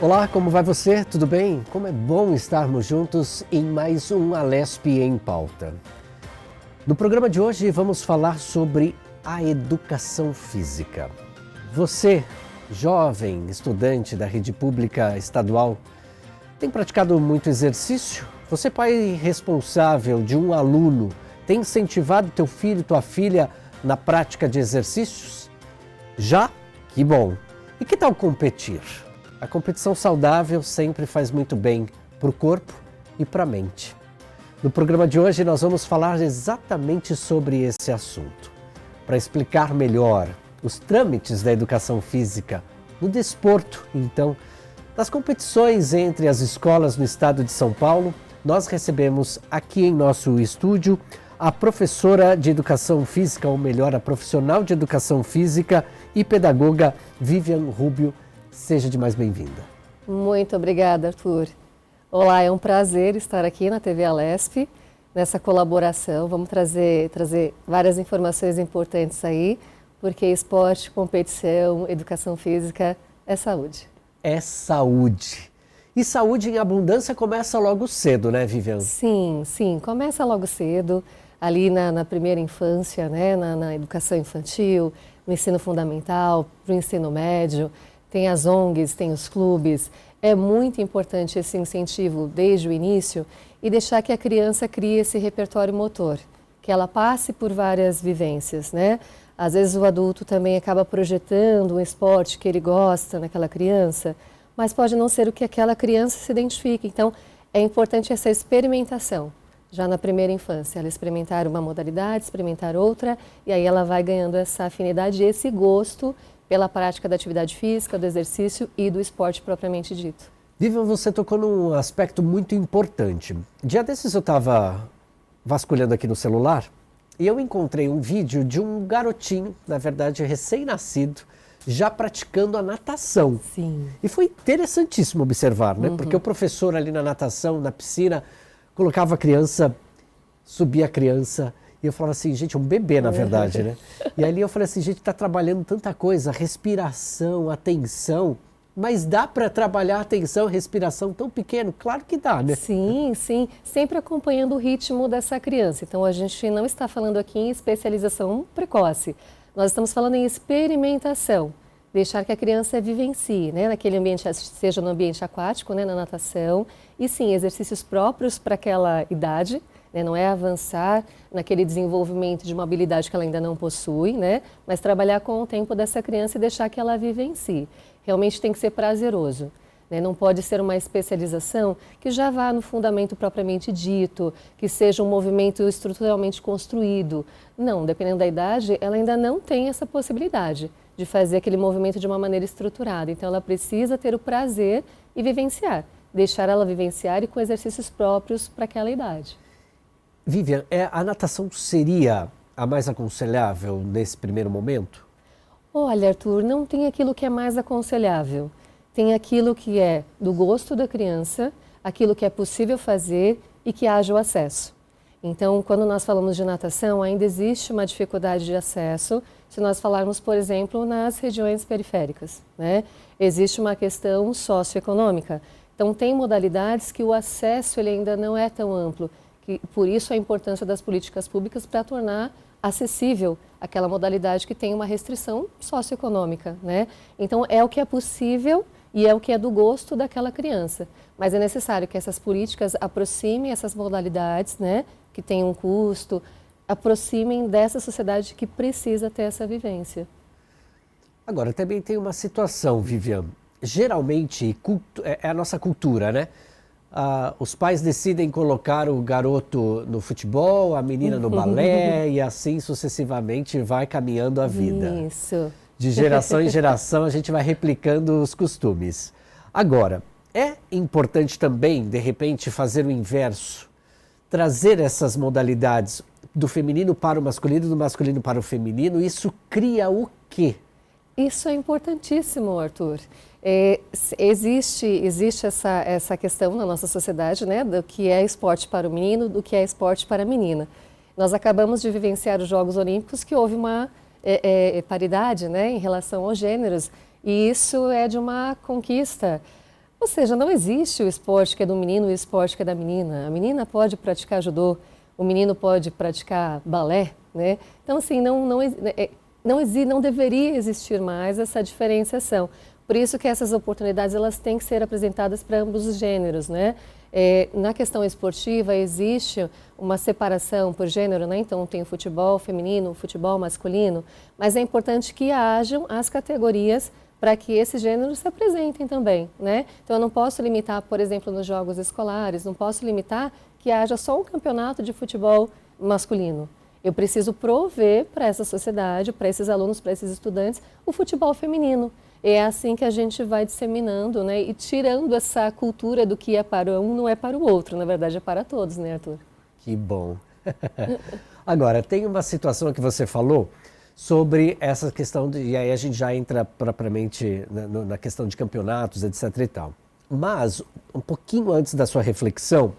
Olá, como vai você? Tudo bem? Como é bom estarmos juntos em mais um Alesp em Pauta. No programa de hoje vamos falar sobre a educação física. Você, jovem estudante da rede pública estadual, tem praticado muito exercício? Você, pai responsável de um aluno, tem incentivado teu filho, tua filha na prática de exercícios? Já? Que bom! E que tal competir? A competição saudável sempre faz muito bem para o corpo e para a mente. No programa de hoje nós vamos falar exatamente sobre esse assunto. Para explicar melhor os trâmites da educação física no desporto, então, nas competições entre as escolas no estado de São Paulo, nós recebemos aqui em nosso estúdio a professora de educação física, ou melhor, a profissional de educação física e pedagoga Vivian Rubio. Seja de mais bem-vinda. Muito obrigada, Arthur. Olá, é um prazer estar aqui na TV Alesp, nessa colaboração. Vamos trazer várias informações importantes aí, porque esporte, competição, educação física é saúde. É saúde. E saúde em abundância começa logo cedo, né, Vivian? Sim, começa logo cedo, ali na primeira infância, né, na educação infantil, no ensino fundamental, para o ensino médio. Tem as ONGs, tem os clubes. É muito importante esse incentivo desde o início e deixar que a criança crie esse repertório motor, que ela passe por várias vivências, né? Às vezes o adulto também acaba projetando um esporte que ele gosta naquela criança, mas pode não ser o que aquela criança se identifica. Então, é importante essa experimentação, já na primeira infância. Ela experimentar uma modalidade, experimentar outra, e aí ela vai ganhando essa afinidade e esse gosto pela prática da atividade física, do exercício e do esporte propriamente dito. Vivian, você tocou num aspecto muito importante. Dia desses eu estava vasculhando aqui no celular e eu encontrei um vídeo de um garotinho, na verdade recém-nascido, já praticando a natação. Sim. E foi interessantíssimo observar, né? Porque o professor ali na natação, na piscina, colocava a criança, subia a criança. E eu falava assim, gente, é um bebê na verdade, né? E ali eu falei assim, gente, está trabalhando tanta coisa, respiração, atenção, mas dá para trabalhar atenção, respiração tão pequeno? Claro que dá, né? Sim, sempre acompanhando o ritmo dessa criança. Então a gente não está falando aqui em especialização precoce, nós estamos falando em experimentação, deixar que a criança vivencie, né? Naquele ambiente, seja no ambiente aquático, né? Na natação, e sim, exercícios próprios para aquela idade. Não é avançar naquele desenvolvimento de uma habilidade que ela ainda não possui, né? Mas trabalhar com o tempo dessa criança e deixar que ela vive em si. Realmente tem que ser prazeroso, né? Não pode ser uma especialização que já vá no fundamento propriamente dito, que seja um movimento estruturalmente construído. Não, dependendo da idade, ela ainda não tem essa possibilidade de fazer aquele movimento de uma maneira estruturada. Então ela precisa ter o prazer e vivenciar, deixar ela vivenciar e com exercícios próprios para aquela idade. Vivian, a natação seria a mais aconselhável nesse primeiro momento? Olha, Arthur, não tem aquilo que é mais aconselhável. Tem aquilo que é do gosto da criança, aquilo que é possível fazer e que haja o acesso. Então, quando nós falamos de natação, ainda existe uma dificuldade de acesso, se nós falarmos, por exemplo, nas regiões periféricas, né? Existe uma questão socioeconômica. Então, tem modalidades que o acesso ele ainda não é tão amplo. Por isso a importância das políticas públicas para tornar acessível aquela modalidade que tem uma restrição socioeconômica, né? Então é o que é possível e é o que é do gosto daquela criança. Mas é necessário que essas políticas aproximem essas modalidades, né? Que têm um custo, aproximem dessa sociedade que precisa ter essa vivência. Agora, também tem uma situação, Vivian. Geralmente, é a nossa cultura, né? Os pais decidem colocar o garoto no futebol, a menina no balé e assim sucessivamente vai caminhando a vida. Isso. De geração em geração a gente vai replicando os costumes. Agora, é importante também, de repente, fazer o inverso, trazer essas modalidades do feminino para o masculino, do masculino para o feminino. Isso cria o quê? Isso é importantíssimo, Arthur. Existe essa questão na nossa sociedade, né, do que é esporte para o menino, do que é esporte para a menina. Nós acabamos de vivenciar os Jogos Olímpicos, que houve uma paridade, né, em relação aos gêneros, e isso é de uma conquista. Ou seja, não existe o esporte que é do menino e o esporte que é da menina. A menina pode praticar judô, o menino pode praticar balé, né? Então, assim, não deveria existir mais essa diferenciação. Por isso que essas oportunidades elas têm que ser apresentadas para ambos os gêneros, né? Na questão esportiva existe uma separação por gênero, né? Então tem o futebol feminino, o futebol masculino, mas é importante que hajam as categorias para que esses gêneros se apresentem também, né? Então eu não posso limitar, por exemplo, nos jogos escolares, não posso limitar que haja só um campeonato de futebol masculino. Eu preciso prover para essa sociedade, para esses alunos, para esses estudantes, o futebol feminino. É assim que a gente vai disseminando, né? E tirando essa cultura do que é para um não é para o outro, na verdade é para todos, né, Arthur? Que bom. Agora, tem uma situação que você falou sobre essa questão, e aí a gente já entra propriamente na questão de campeonatos, etc e tal. Mas, um pouquinho antes da sua reflexão,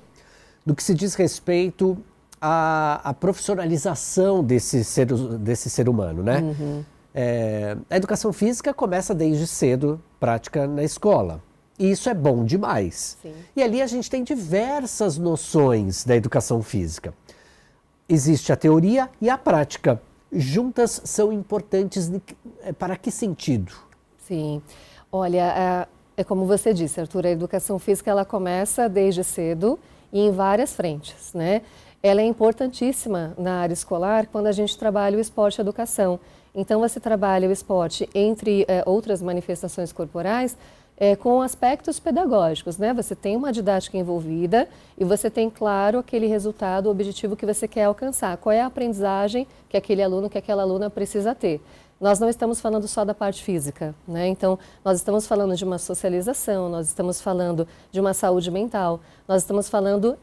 no que se diz respeito à profissionalização desse ser humano, né? Uhum. A educação física começa desde cedo, prática na escola. E isso é bom demais. Sim. E ali a gente tem diversas noções da educação física. Existe a teoria e a prática. Juntas são importantes para que sentido? Sim. Olha, é como você disse, Arthur, a educação física ela começa desde cedo e em várias frentes, né? Ela é importantíssima na área escolar quando a gente trabalha o esporte e a educação. Então, você trabalha o esporte entre outras manifestações corporais com aspectos pedagógicos, né? Você tem uma didática envolvida e você tem, claro, aquele resultado, o objetivo que você quer alcançar. Qual é a aprendizagem que aquele aluno, que aquela aluna precisa ter? Nós não estamos falando só da parte física, né? Então, nós estamos falando de uma socialização, nós estamos falando de uma saúde mental, nós estamos falando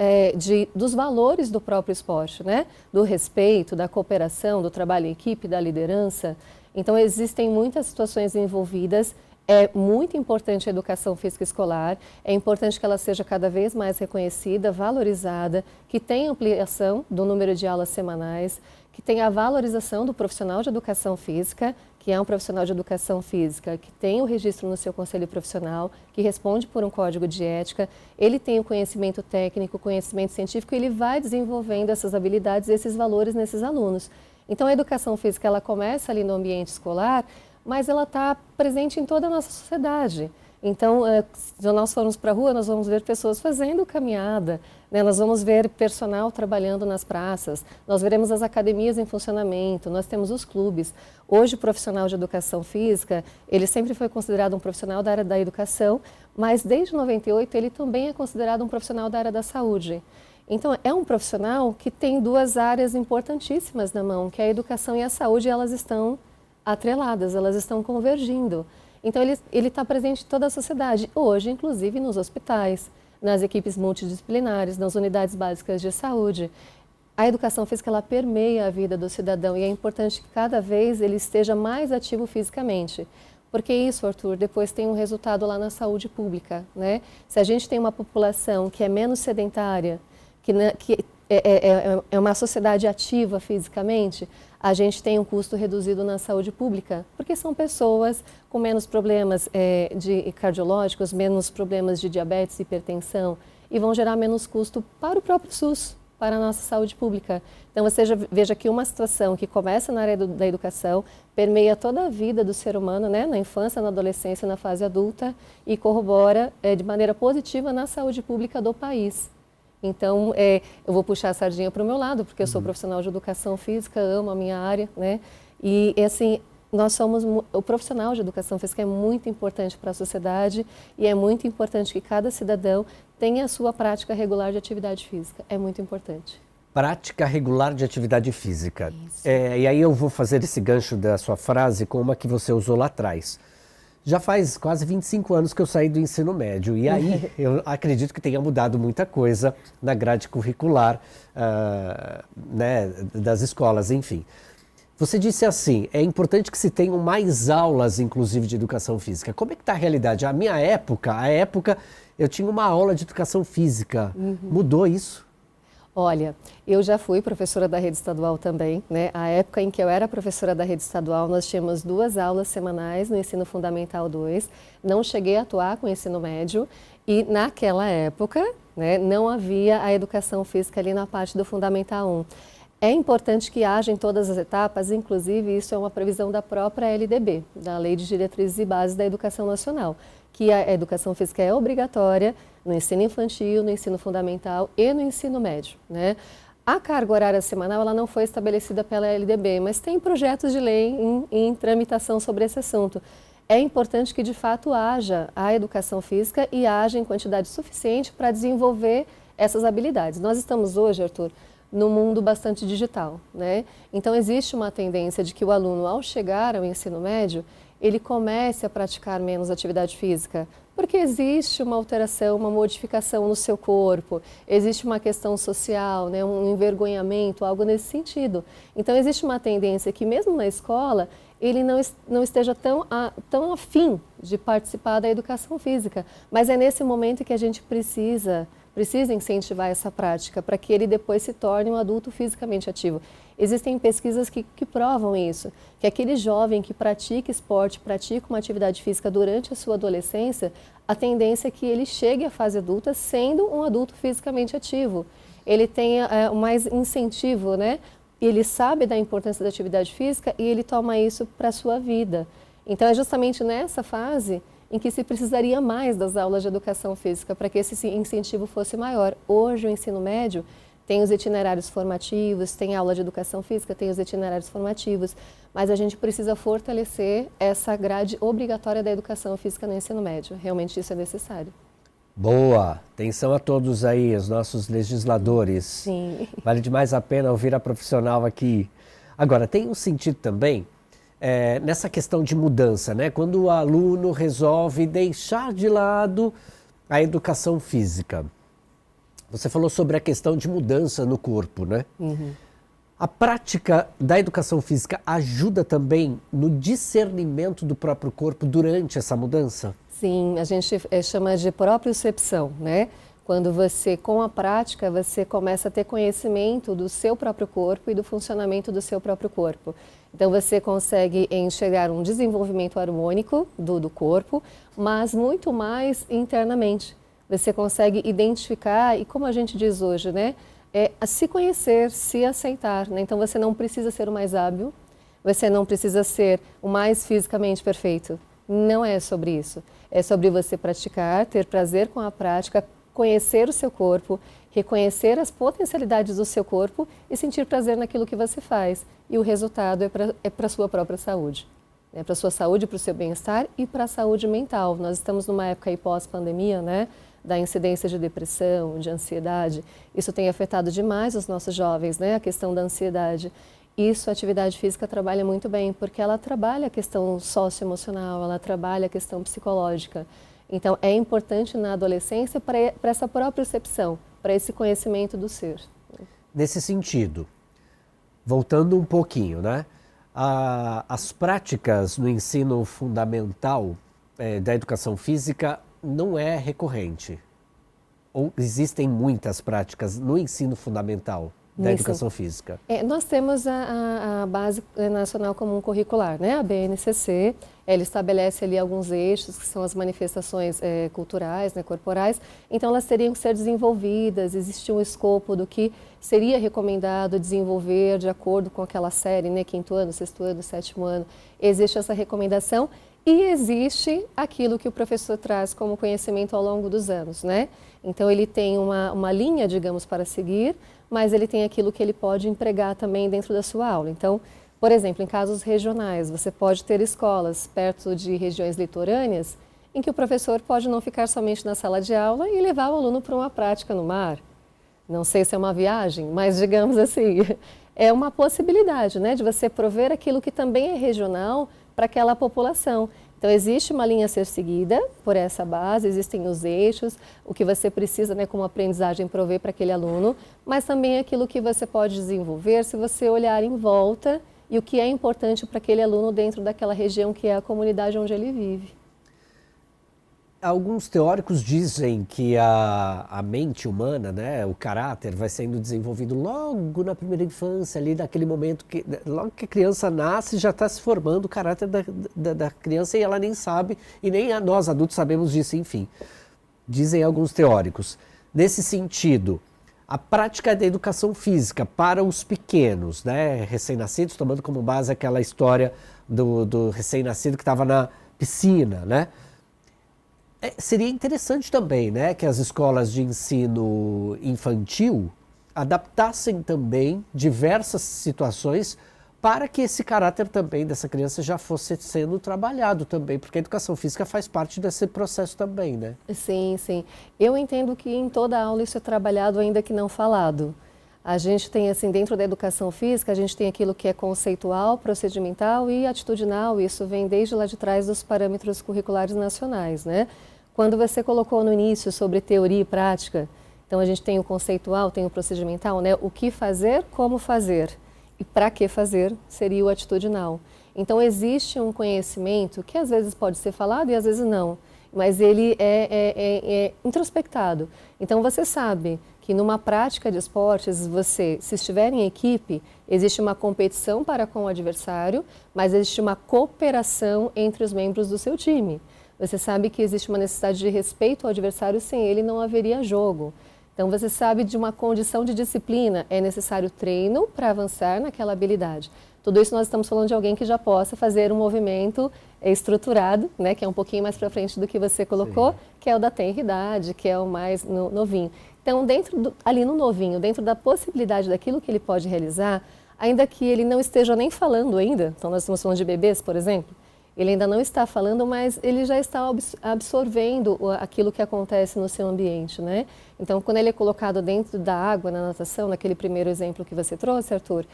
dos valores do próprio esporte, né? Do respeito, da cooperação, do trabalho em equipe, da liderança. Então, existem muitas situações envolvidas. É muito importante a educação física escolar, é importante que ela seja cada vez mais reconhecida, valorizada, que tenha ampliação do número de aulas semanais, que tenha a valorização do profissional de educação física, que é um profissional de educação física, que tem o registro no seu conselho profissional, que responde por um código de ética, ele tem o conhecimento técnico, o conhecimento científico, ele vai desenvolvendo essas habilidades, esses valores nesses alunos. Então, a educação física, ela começa ali no ambiente escolar, mas ela está presente em toda a nossa sociedade. Então, se nós formos para a rua, nós vamos ver pessoas fazendo caminhada, né? Nós vamos ver personal trabalhando nas praças, nós veremos as academias em funcionamento, nós temos os clubes. Hoje, o profissional de educação física, ele sempre foi considerado um profissional da área da educação, mas desde 98 ele também é considerado um profissional da área da saúde. Então, é um profissional que tem duas áreas importantíssimas na mão, que é a educação e a saúde, e elas estão atreladas, elas estão convergindo. Então, ele está presente em toda a sociedade, hoje, inclusive nos hospitais, nas equipes multidisciplinares, nas unidades básicas de saúde. A educação física, ela permeia a vida do cidadão e é importante que cada vez ele esteja mais ativo fisicamente. Porque isso, Arthur, depois tem um resultado lá na saúde pública, né? Se a gente tem uma população que é menos sedentária, que é uma sociedade ativa fisicamente, a gente tem um custo reduzido na saúde pública, porque são pessoas com menos problemas cardiológicos, menos problemas de diabetes, hipertensão, e vão gerar menos custo para o próprio SUS, para a nossa saúde pública. Então, você veja que uma situação que começa na área da educação, permeia toda a vida do ser humano, né, na infância, na adolescência, na fase adulta, e corrobora de maneira positiva na saúde pública do país. Então, eu vou puxar a sardinha para o meu lado, porque eu sou profissional de educação física, amo a minha área, né? E assim, o profissional de educação física é muito importante para a sociedade e é muito importante que cada cidadão tenha a sua prática regular de atividade física. É muito importante. Prática regular de atividade física. E aí eu vou fazer esse gancho da sua frase com uma que você usou lá atrás. Já faz quase 25 anos que eu saí do ensino médio e aí eu acredito que tenha mudado muita coisa na grade curricular né, das escolas, enfim. Você disse assim, é importante que se tenham mais aulas, inclusive, de educação física. Como é que está a realidade? A minha época, eu tinha uma aula de educação física. Mudou isso? Olha, eu já fui professora da rede estadual também, né? A época em que eu era professora da rede estadual, nós tínhamos 2 aulas semanais no ensino fundamental 2, não cheguei a atuar com o ensino médio e naquela época, né, não havia a educação física ali na parte do fundamental 1. É importante que haja em todas as etapas, inclusive isso é uma previsão da própria LDB, da Lei de Diretrizes e Bases da Educação Nacional, que a educação física é obrigatória no ensino infantil, no ensino fundamental e no ensino médio, né? A carga horária semanal ela não foi estabelecida pela LDB, mas tem projetos de lei em tramitação sobre esse assunto. É importante que de fato haja a educação física e haja em quantidade suficiente para desenvolver essas habilidades. Nós estamos hoje, Arthur, num mundo bastante digital, né? Então existe uma tendência de que o aluno, ao chegar ao ensino médio, ele comece a praticar menos atividade física, porque existe uma alteração, uma modificação no seu corpo, existe uma questão social, né, um envergonhamento, algo nesse sentido. Então existe uma tendência que mesmo na escola ele não esteja tão afim de participar da educação física, mas é nesse momento que a gente precisa incentivar essa prática para que ele depois se torne um adulto fisicamente ativo. Existem pesquisas que provam isso, que aquele jovem que pratica esporte, pratica uma atividade física durante a sua adolescência, a tendência é que ele chegue à fase adulta sendo um adulto fisicamente ativo. Ele tenha mais incentivo, né? Ele sabe da importância da atividade física e ele toma isso para a sua vida. Então é justamente nessa fase em que se precisaria mais das aulas de educação física para que esse incentivo fosse maior. Hoje o ensino médio tem os itinerários formativos, tem aula de educação física, tem os itinerários formativos, mas a gente precisa fortalecer essa grade obrigatória da educação física no ensino médio. Realmente isso é necessário. Boa! Atenção a todos aí, os nossos legisladores. Sim. Vale demais a pena ouvir a profissional aqui. Agora, tem um sentido também nessa questão de mudança, né? Quando o aluno resolve deixar de lado a educação física. Você falou sobre a questão de mudança no corpo, né? Uhum. A prática da educação física ajuda também no discernimento do próprio corpo durante essa mudança? Sim, a gente chama de propriocepção, né? Quando você, com a prática, você começa a ter conhecimento do seu próprio corpo e do funcionamento do seu próprio corpo. Então você consegue enxergar um desenvolvimento harmônico do corpo, mas muito mais internamente. Você consegue identificar e, como a gente diz hoje, né? Se conhecer, se aceitar, né? Então você não precisa ser o mais hábil, você não precisa ser o mais fisicamente perfeito. Não é sobre isso. É sobre você praticar, ter prazer com a prática, conhecer o seu corpo, reconhecer as potencialidades do seu corpo e sentir prazer naquilo que você faz. E o resultado é para a sua própria saúde. É para a sua saúde, para o seu bem-estar e para a saúde mental. Nós estamos numa época aí pós-pandemia, né? Da incidência de depressão, de ansiedade. Isso tem afetado demais os nossos jovens, né? A questão da ansiedade. Isso a atividade física trabalha muito bem, porque ela trabalha a questão socioemocional, ela trabalha a questão psicológica. Então, é importante na adolescência para essa própria percepção, para esse conhecimento do ser. Nesse sentido, voltando um pouquinho, né? As práticas no ensino fundamental da educação física não é recorrente. Ou existem muitas práticas no ensino fundamental da educação física? Nós temos a Base Nacional Comum Curricular, né? A BNCC. Ela estabelece ali alguns eixos, que são as manifestações culturais, né, corporais. Então, elas teriam que ser desenvolvidas, existe um escopo do que seria recomendado desenvolver de acordo com aquela série, né? 5º ano, 6º ano, 7º ano. Existe essa recomendação e existe aquilo que o professor traz como conhecimento ao longo dos anos, né? Então, ele tem uma linha, digamos, para seguir, mas ele tem aquilo que ele pode empregar também dentro da sua aula. Então, por exemplo, em casos regionais, você pode ter escolas perto de regiões litorâneas em que o professor pode não ficar somente na sala de aula e levar o aluno para uma prática no mar. Não sei se é uma viagem, mas digamos assim, é uma possibilidade, né, de você prover aquilo que também é regional para aquela população. Então, existe uma linha a ser seguida por essa base, existem os eixos, o que você precisa, né, como aprendizagem prover para aquele aluno, mas também aquilo que você pode desenvolver se você olhar em volta e o que é importante para aquele aluno dentro daquela região que é a comunidade onde ele vive. Alguns teóricos dizem que a mente humana, né, o caráter, vai sendo desenvolvido logo na primeira infância, ali naquele momento que, logo que a criança nasce, já está se formando o caráter da criança e ela nem sabe, e nem nós adultos sabemos disso, enfim. Dizem alguns teóricos. Nesse sentido, a prática da educação física para os pequenos, né, recém-nascidos, tomando como base aquela história do recém-nascido que estava na piscina, né? Seria interessante também, né, que as escolas de ensino infantil adaptassem também diversas situações para que esse caráter também dessa criança já fosse sendo trabalhado também, porque a educação física faz parte desse processo também, né? Sim, sim. Eu entendo que em toda aula isso é trabalhado, ainda que não falado. A gente tem, assim, dentro da educação física, a gente tem aquilo que é conceitual, procedimental e atitudinal. Isso vem desde lá de trás dos parâmetros curriculares nacionais, né? Quando você colocou no início sobre teoria e prática, então a gente tem o conceitual, tem o procedimental, né? O que fazer, como fazer e para que fazer seria o atitudinal. Então existe um conhecimento que às vezes pode ser falado e às vezes não, mas ele é introspectado. Então você sabe que numa prática de esportes, você, se estiver em equipe, existe uma competição para com o adversário, mas existe uma cooperação entre os membros do seu time. Você sabe que existe uma necessidade de respeito ao adversário, sem ele não haveria jogo. Então você sabe de uma condição de disciplina, é necessário treino para avançar naquela habilidade. Tudo isso nós estamos falando de alguém que já possa fazer um movimento estruturado, né, que é um pouquinho mais para frente do que você colocou, sim, que é o da tenra idade, que é o mais novinho. Então, ali no novinho, dentro da possibilidade daquilo que ele pode realizar, ainda que ele não esteja nem falando ainda, então nós estamos falando de bebês, por exemplo, ele ainda não está falando, mas ele já está absorvendo aquilo que acontece no seu ambiente, né? Então, quando ele é colocado dentro da água, na natação, naquele primeiro exemplo que você trouxe, Arthur,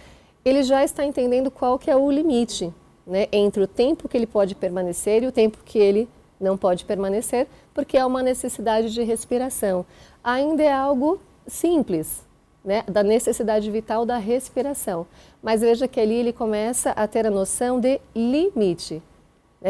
ele já está entendendo qual que é o limite, né, entre o tempo que ele pode permanecer e o tempo que ele não pode permanecer, porque é uma necessidade de respiração. Ainda é algo simples, né, da necessidade vital da respiração. Mas veja que ali ele começa a ter a noção de limite.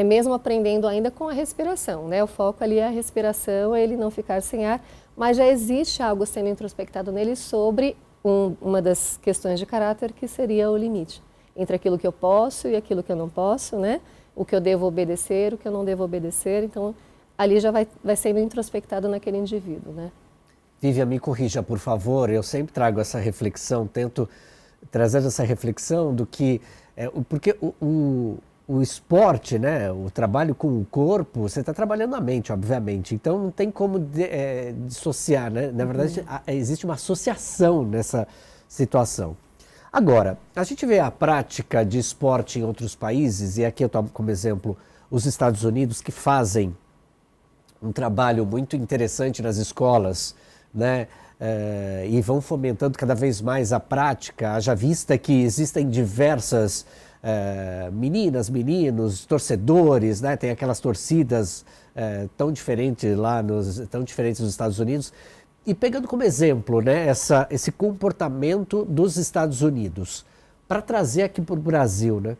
Mesmo aprendendo ainda com a respiração, né? O foco ali é a respiração, é ele não ficar sem ar, mas já existe algo sendo introspectado nele sobre uma das questões de caráter, que seria o limite entre aquilo que eu posso e aquilo que eu não posso, né? O que eu devo obedecer, o que eu não devo obedecer. Então, ali já vai sendo introspectado naquele indivíduo, né? Vivian, me corrija, por favor. Eu sempre trago essa reflexão, tento trazer essa reflexão do que... porque o esporte, né, o trabalho com o corpo, você está trabalhando a mente, obviamente, então não tem como dissociar, né? Na verdade, existe uma associação nessa situação. Agora, a gente vê a prática de esporte em outros países, e aqui eu tomo como exemplo os Estados Unidos, que fazem um trabalho muito interessante nas escolas, né? E vão fomentando cada vez mais a prática, haja vista que existem diversas meninas, meninos, torcedores, né? Tem aquelas torcidas tão diferentes nos Estados Unidos. E pegando como exemplo, né, esse comportamento dos Estados Unidos, para trazer aqui para o Brasil, né?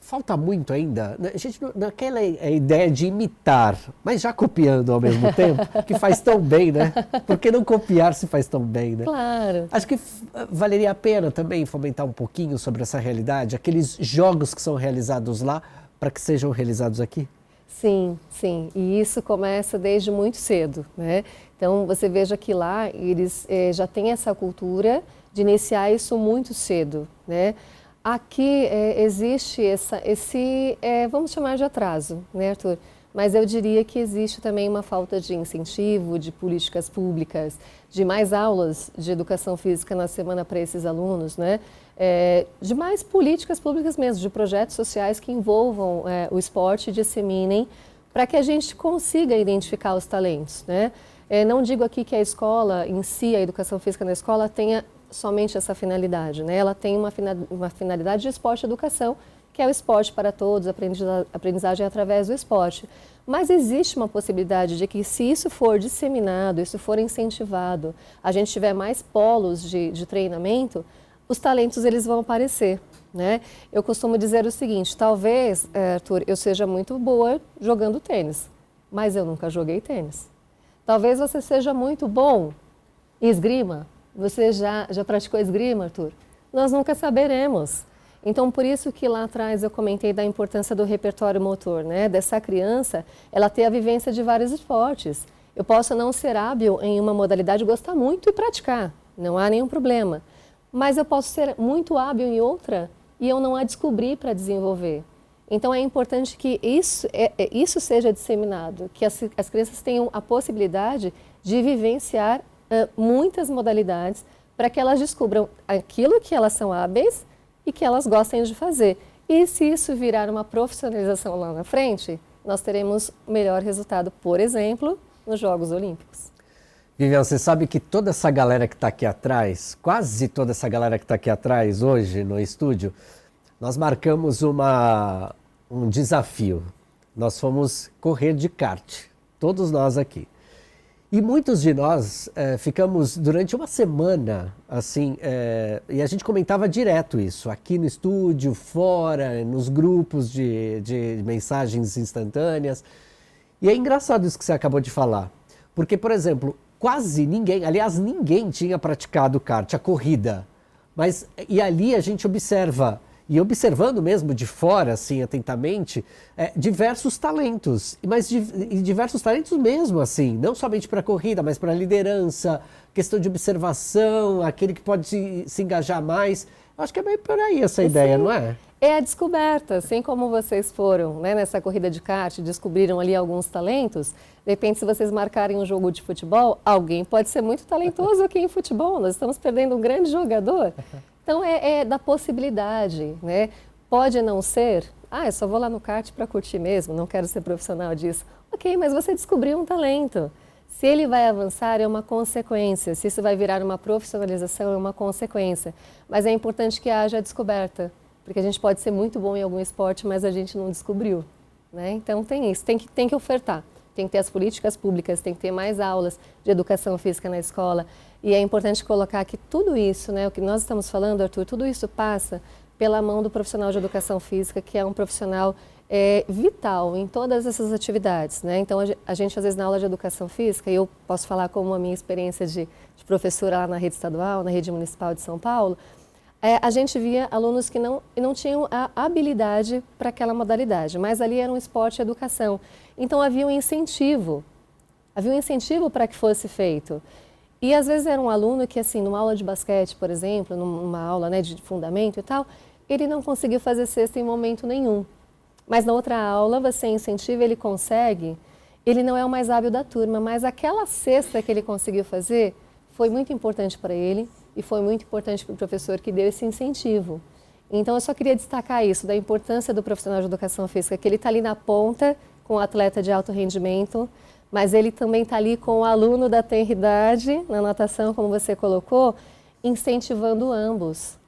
Falta muito ainda, a gente, naquela ideia de imitar, mas já copiando ao mesmo tempo, que faz tão bem, né? Por que não copiar se faz tão bem, né? Claro. Acho que valeria a pena também fomentar um pouquinho sobre essa realidade, aqueles jogos que são realizados lá, para que sejam realizados aqui. Sim, sim, e isso começa desde muito cedo, né? Então, você veja que lá eles já têm essa cultura de iniciar isso muito cedo, né? Aqui existe esse, vamos chamar de atraso, né, Arthur? Mas eu diria que existe também uma falta de incentivo, de políticas públicas, de mais aulas de educação física na semana para esses alunos, né? De mais políticas públicas mesmo, de projetos sociais que envolvam o esporte e disseminem para que a gente consiga identificar os talentos, né? Não digo aqui que a escola em si, a educação física na escola, tenha somente essa finalidade, né? Ela tem uma finalidade de esporte e educação, que é o esporte para todos, aprendizagem através do esporte. Mas existe uma possibilidade de que, se isso for disseminado, isso for incentivado, a gente tiver mais polos de treinamento, os talentos eles vão aparecer, né? Eu costumo dizer o seguinte: talvez, Arthur, eu seja muito boa jogando tênis, mas eu nunca joguei tênis. Talvez você seja muito bom em esgrima. Você já praticou esgrima, Arthur? Nós nunca saberemos. Então, por isso que lá atrás eu comentei da importância do repertório motor, né? Dessa criança, ela ter a vivência de vários esportes. Eu posso não ser hábil em uma modalidade, gostar muito e praticar, não há nenhum problema. Mas eu posso ser muito hábil em outra e eu não a descobri para desenvolver. Então, é importante que isso seja disseminado, que as crianças tenham a possibilidade de vivenciar muitas modalidades para que elas descubram aquilo que elas são hábeis e que elas gostem de fazer. E se isso virar uma profissionalização lá na frente, nós teremos melhor resultado, por exemplo, nos Jogos Olímpicos. Vivian, você sabe que toda essa galera que está aqui atrás, quase toda essa galera que está aqui atrás hoje no estúdio, nós marcamos um desafio. Nós fomos correr de kart, todos nós aqui. E muitos de nós ficamos durante uma semana, assim, e a gente comentava direto isso, aqui no estúdio, fora, nos grupos de mensagens instantâneas. E é engraçado isso que você acabou de falar, porque, por exemplo, quase ninguém, aliás, ninguém tinha praticado kart, a corrida. E ali a gente observa, e observando mesmo de fora, assim, atentamente, diversos talentos, mas diversos talentos mesmo, assim, não somente para a corrida, mas para a liderança, questão de observação, aquele que pode se engajar mais. Acho que é bem por aí essa ideia, não é? É a descoberta, assim como vocês foram, né, nessa corrida de kart, descobriram ali alguns talentos, de repente se vocês marcarem um jogo de futebol, alguém pode ser muito talentoso aqui em futebol, nós estamos perdendo um grande jogador. Então é da possibilidade, né? Pode não ser, eu só vou lá no kart para curtir mesmo, não quero ser profissional disso. Ok, mas você descobriu um talento. Se ele vai avançar, é uma consequência. Se isso vai virar uma profissionalização, é uma consequência. Mas é importante que haja a descoberta, porque a gente pode ser muito bom em algum esporte, mas a gente não descobriu, né? Então tem isso, tem que ofertar. Tem que ter as políticas públicas, tem que ter mais aulas de educação física na escola. E é importante colocar que tudo isso, né, o que nós estamos falando, Arthur, tudo isso passa pela mão do profissional de educação física, que é um profissional vital em todas essas atividades, né? Então, a gente, às vezes, na aula de educação física, e eu posso falar como a minha experiência de professora lá na rede estadual, na rede municipal de São Paulo, a gente via alunos que não tinham a habilidade para aquela modalidade, mas ali era um esporte e educação. Então, havia um incentivo para que fosse feito. E, às vezes, era um aluno que, assim, numa aula de basquete, por exemplo, numa aula, né, de fundamento e tal, ele não conseguiu fazer cesta em momento nenhum. Mas na outra aula, você incentiva, ele consegue, ele não é o mais hábil da turma, mas aquela cesta que ele conseguiu fazer foi muito importante para ele e foi muito importante para o professor que deu esse incentivo. Então, eu só queria destacar isso, da importância do profissional de educação física, que ele está ali na ponta com o atleta de alto rendimento, mas ele também está ali com o aluno da tenridade, na natação, como você colocou, incentivando ambos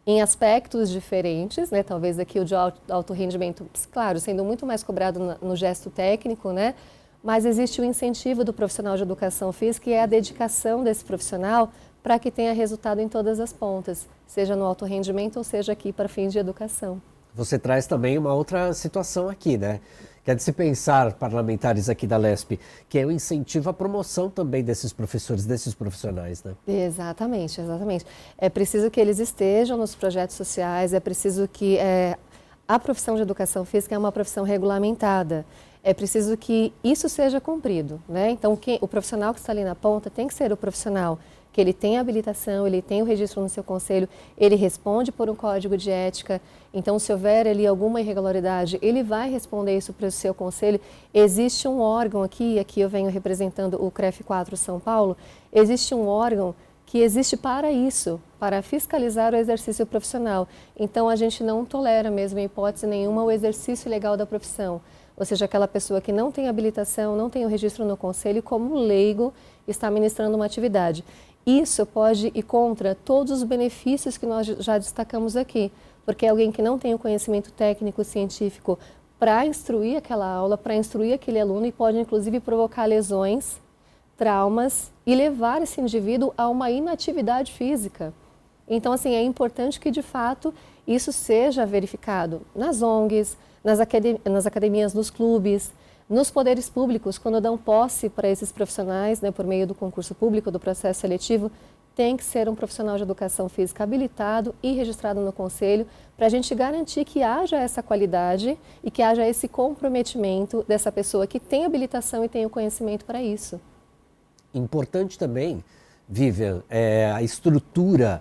em aspectos diferentes, né? Talvez aqui o de alto rendimento, claro, sendo muito mais cobrado no gesto técnico, né? Mas existe o incentivo do profissional de educação física e é a dedicação desse profissional para que tenha resultado em todas as pontas, seja no alto rendimento ou seja aqui para fins de educação. Você traz também uma outra situação aqui, né? Que é de se pensar, parlamentares aqui da LESP, que é o incentivo à promoção também desses professores, desses profissionais, né? Exatamente, exatamente. É preciso que eles estejam nos projetos sociais, é preciso que a profissão de educação física é uma profissão regulamentada. É preciso que isso seja cumprido, né? Então, o profissional que está ali na ponta tem que ser o profissional que ele tem habilitação, ele tem o registro no seu conselho, ele responde por um código de ética. Então, se houver ali alguma irregularidade, ele vai responder isso para o seu conselho. Existe um órgão aqui eu venho representando o CREF 4 São Paulo, existe um órgão que existe para isso, para fiscalizar o exercício profissional. Então, a gente não tolera mesmo, em hipótese nenhuma, o exercício legal da profissão. Ou seja, aquela pessoa que não tem habilitação, não tem o registro no conselho, como leigo, está ministrando uma atividade. Isso pode ir contra todos os benefícios que nós já destacamos aqui, porque é alguém que não tem o conhecimento técnico, científico para instruir aquela aula, para instruir aquele aluno e pode inclusive provocar lesões, traumas e levar esse indivíduo a uma inatividade física. Então, assim, é importante que de fato isso seja verificado nas ONGs, nas academias, nos clubes, Nos poderes públicos, quando dão posse para esses profissionais, né, por meio do concurso público, do processo seletivo, tem que ser um profissional de educação física habilitado e registrado no conselho para a gente garantir que haja essa qualidade e que haja esse comprometimento dessa pessoa que tem habilitação e tem o conhecimento para isso. Importante também, Vivian, a estrutura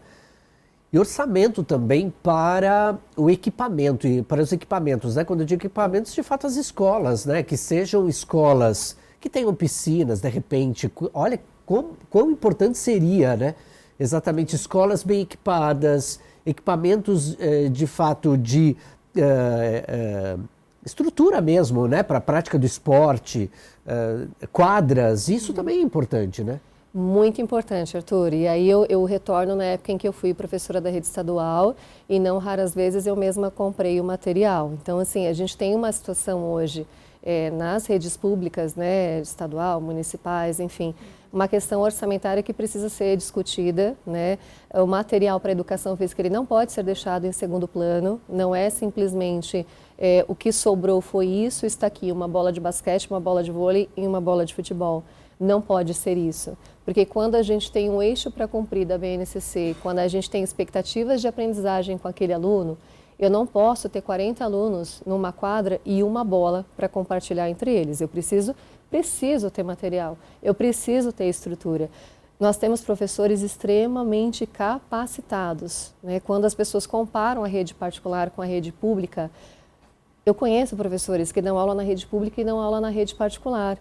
e orçamento também para o equipamento e para os equipamentos, né? Quando eu digo equipamentos, de fato as escolas, né? Que sejam escolas que tenham piscinas, de repente. Olha quão importante seria, né? Exatamente, escolas bem equipadas, equipamentos de fato de estrutura mesmo, né? Para a prática do esporte, quadras, isso também é importante, né? Muito importante, Arthur. E aí eu retorno na época em que eu fui professora da rede estadual e não raras vezes eu mesma comprei o material. Então, assim, a gente tem uma situação hoje nas redes públicas, né, estadual, municipais, enfim, uma questão orçamentária que precisa ser discutida, né? O material para a educação física ele não pode ser deixado em segundo plano, não é simplesmente o que sobrou foi isso, está aqui uma bola de basquete, uma bola de vôlei e uma bola de futebol. Não pode ser isso, porque quando a gente tem um eixo para cumprir da BNCC, quando a gente tem expectativas de aprendizagem com aquele aluno, eu não posso ter 40 alunos numa quadra e uma bola para compartilhar entre eles. Eu preciso ter material, eu preciso ter estrutura. Nós temos professores extremamente capacitados, né? Quando as pessoas comparam a rede particular com a rede pública, eu conheço professores que dão aula na rede pública e dão aula na rede particular.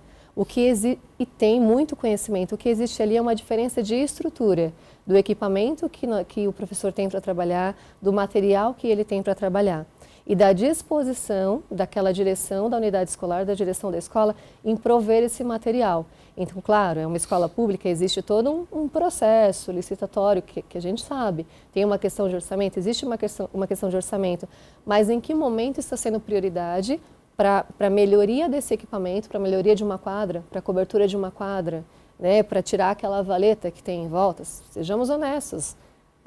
E tem muito conhecimento. O que existe ali é uma diferença de estrutura, do equipamento que o professor tem para trabalhar, do material que ele tem para trabalhar e da disposição daquela direção da unidade escolar, da direção da escola, em prover esse material. Então, claro, é uma escola pública, existe todo um processo licitatório que a gente sabe. Tem uma questão de orçamento, existe uma questão de orçamento, mas em que momento está sendo prioridade para melhoria desse equipamento, para melhoria de uma quadra, para cobertura de uma quadra, né, para tirar aquela valeta que tem em volta? Sejamos honestos,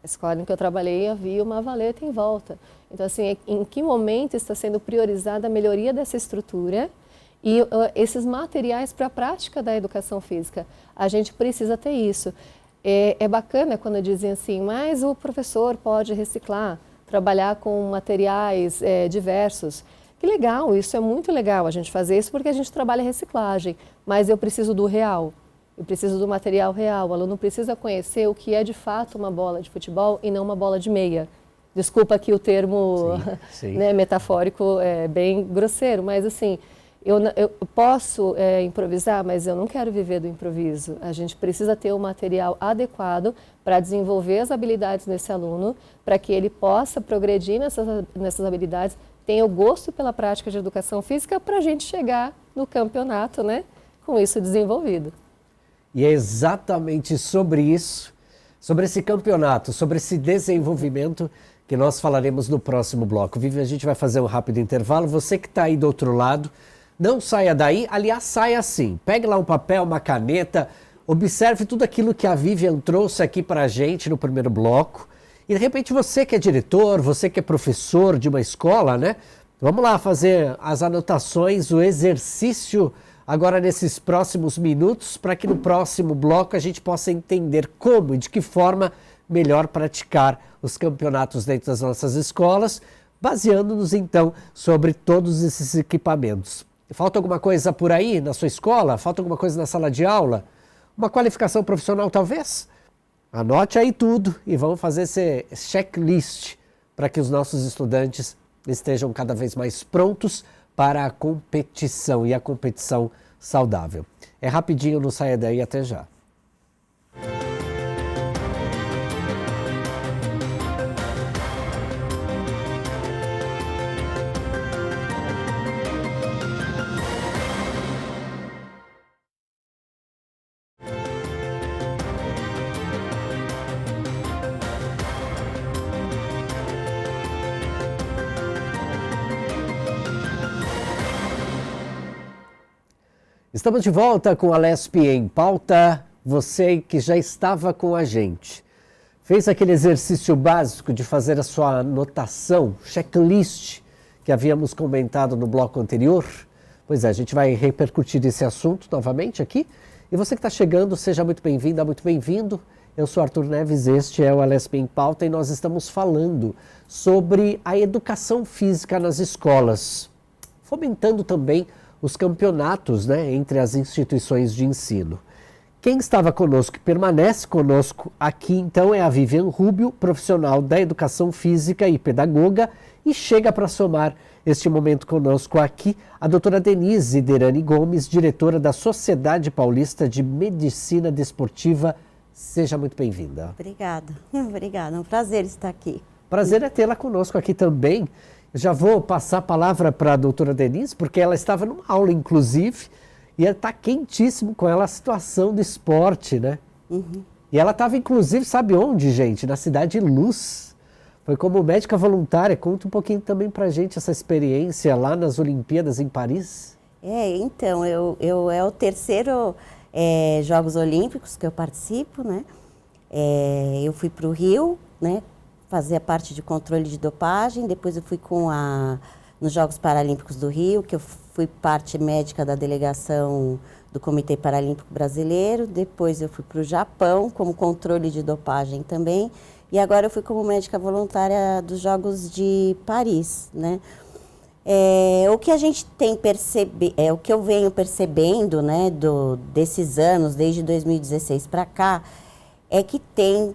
a escola em que eu trabalhei havia uma valeta em volta. Então, assim, em que momento está sendo priorizada a melhoria dessa estrutura e esses materiais para a prática da educação física? A gente precisa ter isso. É bacana quando dizem assim, mas o professor pode reciclar, trabalhar com materiais diversos. Que legal, isso é muito legal a gente fazer isso porque a gente trabalha reciclagem, mas eu preciso do real, eu preciso do material real. O aluno precisa conhecer o que é de fato uma bola de futebol e não uma bola de meia. Desculpa aqui o termo sim. Né, metafórico é bem grosseiro, mas assim, eu posso improvisar, mas eu não quero viver do improviso. A gente precisa ter o material adequado para desenvolver as habilidades desse aluno, para que ele possa progredir nessas habilidades, tenha o gosto pela prática de educação física para a gente chegar no campeonato, né, com isso desenvolvido. E é exatamente sobre isso, sobre esse campeonato, sobre esse desenvolvimento que nós falaremos no próximo bloco. Vivi, a gente vai fazer um rápido intervalo. Você que está aí do outro lado, não saia daí. Aliás, saia assim. Pegue lá um papel, uma caneta, observe tudo aquilo que a Vivian trouxe aqui para a gente no primeiro bloco. E de repente você que é diretor, você que é professor de uma escola, né? Vamos lá fazer as anotações, o exercício agora nesses próximos minutos, para que no próximo bloco a gente possa entender como e de que forma melhor praticar os campeonatos dentro das nossas escolas, baseando-nos então sobre todos esses equipamentos. Falta alguma coisa por aí na sua escola? Falta alguma coisa na sala de aula? Uma qualificação profissional talvez? Anote aí tudo e vamos fazer esse checklist para que os nossos estudantes estejam cada vez mais prontos para a competição e a competição saudável. É rapidinho, não saia daí, até já. Estamos de volta com a Alesp em Pauta. Você que já estava com a gente, fez aquele exercício básico de fazer a sua anotação, checklist, que havíamos comentado no bloco anterior? Pois é, a gente vai repercutir esse assunto novamente aqui. E você que está chegando, seja muito bem-vinda, muito bem-vindo. Eu sou Arthur Neves, este é o Alesp em Pauta e nós estamos falando sobre a educação física nas escolas, fomentando também os campeonatos, né, entre as instituições de ensino. Quem estava conosco e permanece conosco aqui, então, é a Vivian Rubio, profissional da educação física e pedagoga, e chega para somar este momento conosco aqui a doutora Denise Derani Gomes, diretora da Sociedade Paulista de Medicina Desportiva. Seja muito bem-vinda. Obrigada, obrigada, é um prazer estar aqui. Prazer é tê-la conosco aqui também. Eu já vou passar a palavra para a doutora Denise, porque ela estava numa aula, inclusive, e está quentíssimo com ela a situação do esporte, né? Uhum. E ela estava, inclusive, sabe onde, gente? Na Cidade Luz. Foi como médica voluntária. Conta um pouquinho também para a gente essa experiência lá nas Olimpíadas em Paris. Então, é o terceiro Jogos Olímpicos que eu participo, né? Eu fui para o Rio, né? Fazer a parte de controle de dopagem. Depois eu fui nos Jogos Paralímpicos do Rio, que eu fui parte médica da delegação do Comitê Paralímpico Brasileiro. Depois eu fui para o Japão como controle de dopagem também. E agora eu fui como médica voluntária dos Jogos de Paris, né? O que a gente tem o que eu venho percebendo, né, desses anos, desde 2016 para cá, é que tem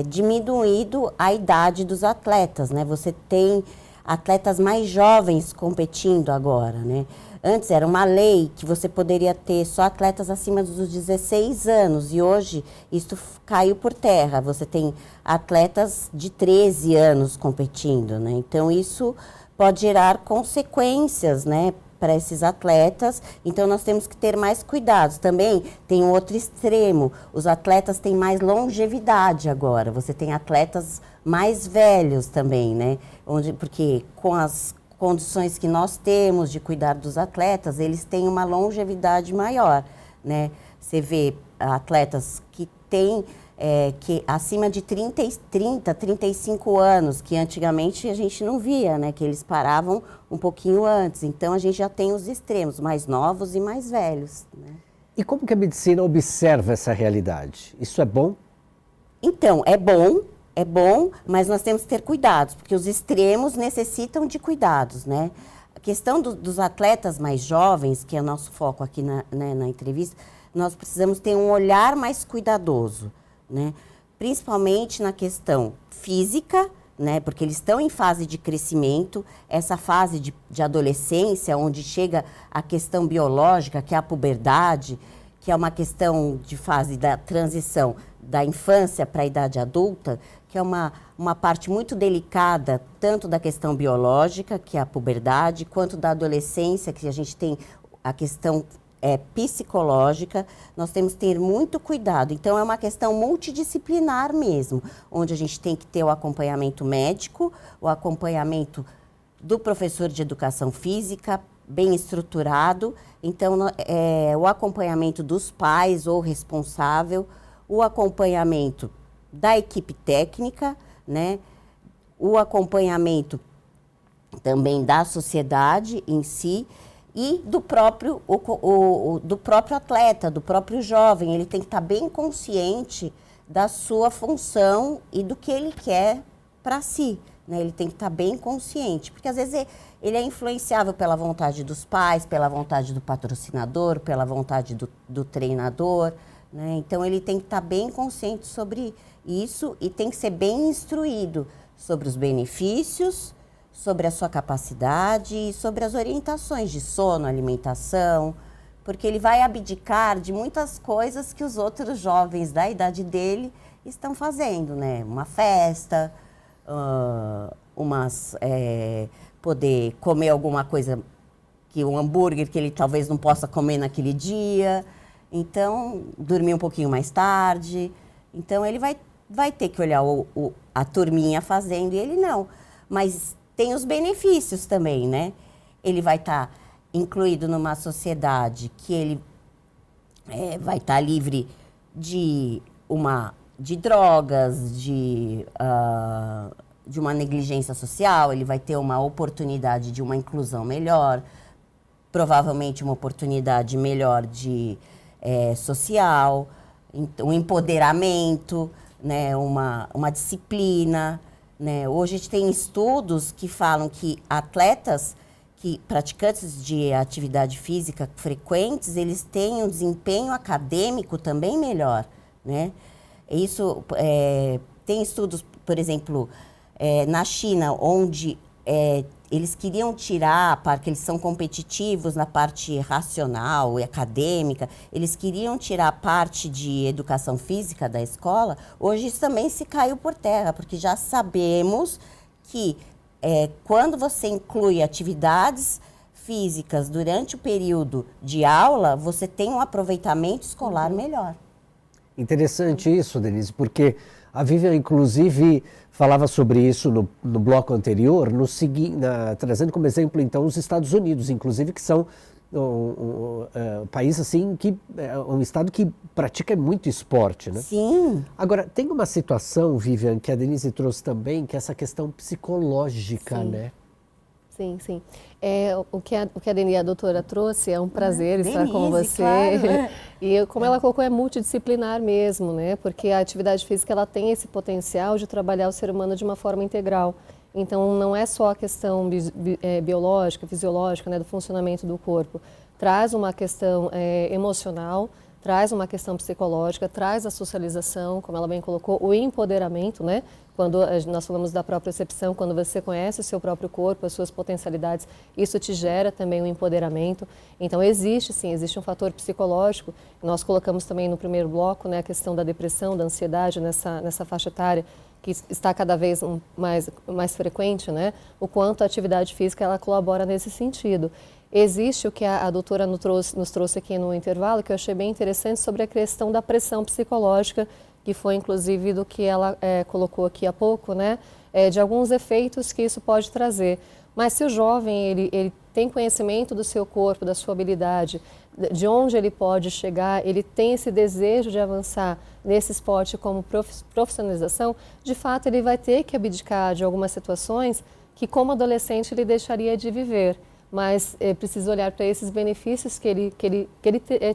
diminuído a idade dos atletas, né? Você tem atletas mais jovens competindo agora, né? Antes era uma lei que você poderia ter só atletas acima dos 16 anos e hoje isso caiu por terra. Você tem atletas de 13 anos competindo, né? Então isso pode gerar consequências, né, para esses atletas. Então nós temos que ter mais cuidados. Também tem um outro extremo, os atletas têm mais longevidade agora. Você tem atletas mais velhos também, né? Porque com as condições que nós temos de cuidar dos atletas, eles têm uma longevidade maior, né? Você vê atletas que têm acima de 35 anos, que antigamente a gente não via, né? Que eles paravam um pouquinho antes. Então a gente já tem os extremos, mais novos e mais velhos, né? E como que a medicina observa essa realidade? Isso é bom? Então, é bom, mas nós temos que ter cuidados, porque os extremos necessitam de cuidados, né? A questão dos atletas mais jovens, que é o nosso foco aqui na entrevista, nós precisamos ter um olhar mais cuidadoso, né? Principalmente na questão física, né? Porque eles estão em fase de crescimento, essa fase de adolescência, onde chega a questão biológica, que é a puberdade, que é uma questão de fase da transição da infância para a idade adulta, que é uma parte muito delicada, tanto da questão biológica, que é a puberdade, quanto da adolescência, que a gente tem a questão psicológica. Nós temos que ter muito cuidado. Então, é uma questão multidisciplinar mesmo, onde a gente tem que ter o acompanhamento médico, o acompanhamento do professor de educação física, bem estruturado. Então, o acompanhamento dos pais ou responsável, o acompanhamento da equipe técnica, né? O acompanhamento também da sociedade em si e do próprio atleta, do próprio jovem. Ele tem que estar bem consciente da sua função e do que ele quer para si, né? Ele tem que estar bem consciente, porque às vezes ele é influenciável pela vontade dos pais, pela vontade do patrocinador, pela vontade do treinador, né? Então, ele tem que estar bem consciente sobre isso e tem que ser bem instruído sobre os benefícios, sobre a sua capacidade e sobre as orientações de sono, alimentação, porque ele vai abdicar de muitas coisas que os outros jovens da idade dele estão fazendo, né? Uma festa, poder comer alguma coisa, um hambúrguer que ele talvez não possa comer naquele dia. Então, dormir um pouquinho mais tarde. Então, ele vai ter que olhar a turminha fazendo e ele não. Mas tem os benefícios também, né? Ele vai estar incluído numa sociedade que ele vai estar livre de drogas, de uma negligência social. Ele vai ter uma oportunidade de uma inclusão melhor, provavelmente uma oportunidade melhor de social, um empoderamento, né, uma disciplina, né? Hoje a gente tem estudos que falam que atletas, praticantes de atividade física frequentes, eles têm um desempenho acadêmico também melhor, né? Isso, tem estudos, por exemplo, na China, onde eles queriam tirar, porque eles são competitivos na parte racional e acadêmica, eles queriam tirar a parte de educação física da escola. Hoje isso também se caiu por terra, porque já sabemos que quando você inclui atividades físicas durante o período de aula, você tem um aproveitamento escolar melhor. Interessante isso, Denise, porque a Vivian, inclusive, falava sobre isso no bloco anterior, trazendo como exemplo, então, os Estados Unidos, inclusive, que são um país, assim, um estado que pratica muito esporte, né? Sim. Agora, tem uma situação, Vivian, que a Denise trouxe também, que é essa questão psicológica, Sim. né? Sim, sim. O que a Denise, a doutora, trouxe, é um prazer estar com você. Claro. E como ela colocou, é multidisciplinar mesmo, né? Porque a atividade física, ela tem esse potencial de trabalhar o ser humano de uma forma integral. Então, não é só a questão biológica, fisiológica, né, do funcionamento do corpo. Traz uma questão emocional, traz uma questão psicológica, traz a socialização, como ela bem colocou, o empoderamento, né? Quando nós falamos da propriocepção, quando você conhece o seu próprio corpo, as suas potencialidades, isso te gera também um empoderamento. Então, existe um fator psicológico. Nós colocamos também no primeiro bloco, né, a questão da depressão, da ansiedade nessa faixa etária, que está cada vez mais frequente, né? O quanto a atividade física ela colabora nesse sentido. Existe o que a doutora nos trouxe aqui no intervalo, que eu achei bem interessante, sobre a questão da pressão psicológica, que foi inclusive do que ela colocou aqui há pouco, né? De alguns efeitos que isso pode trazer. Mas se o jovem ele tem conhecimento do seu corpo, da sua habilidade, de onde ele pode chegar, ele tem esse desejo de avançar nesse esporte como profissionalização, de fato ele vai ter que abdicar de algumas situações que como adolescente ele deixaria de viver. Mas é preciso olhar para esses benefícios que ele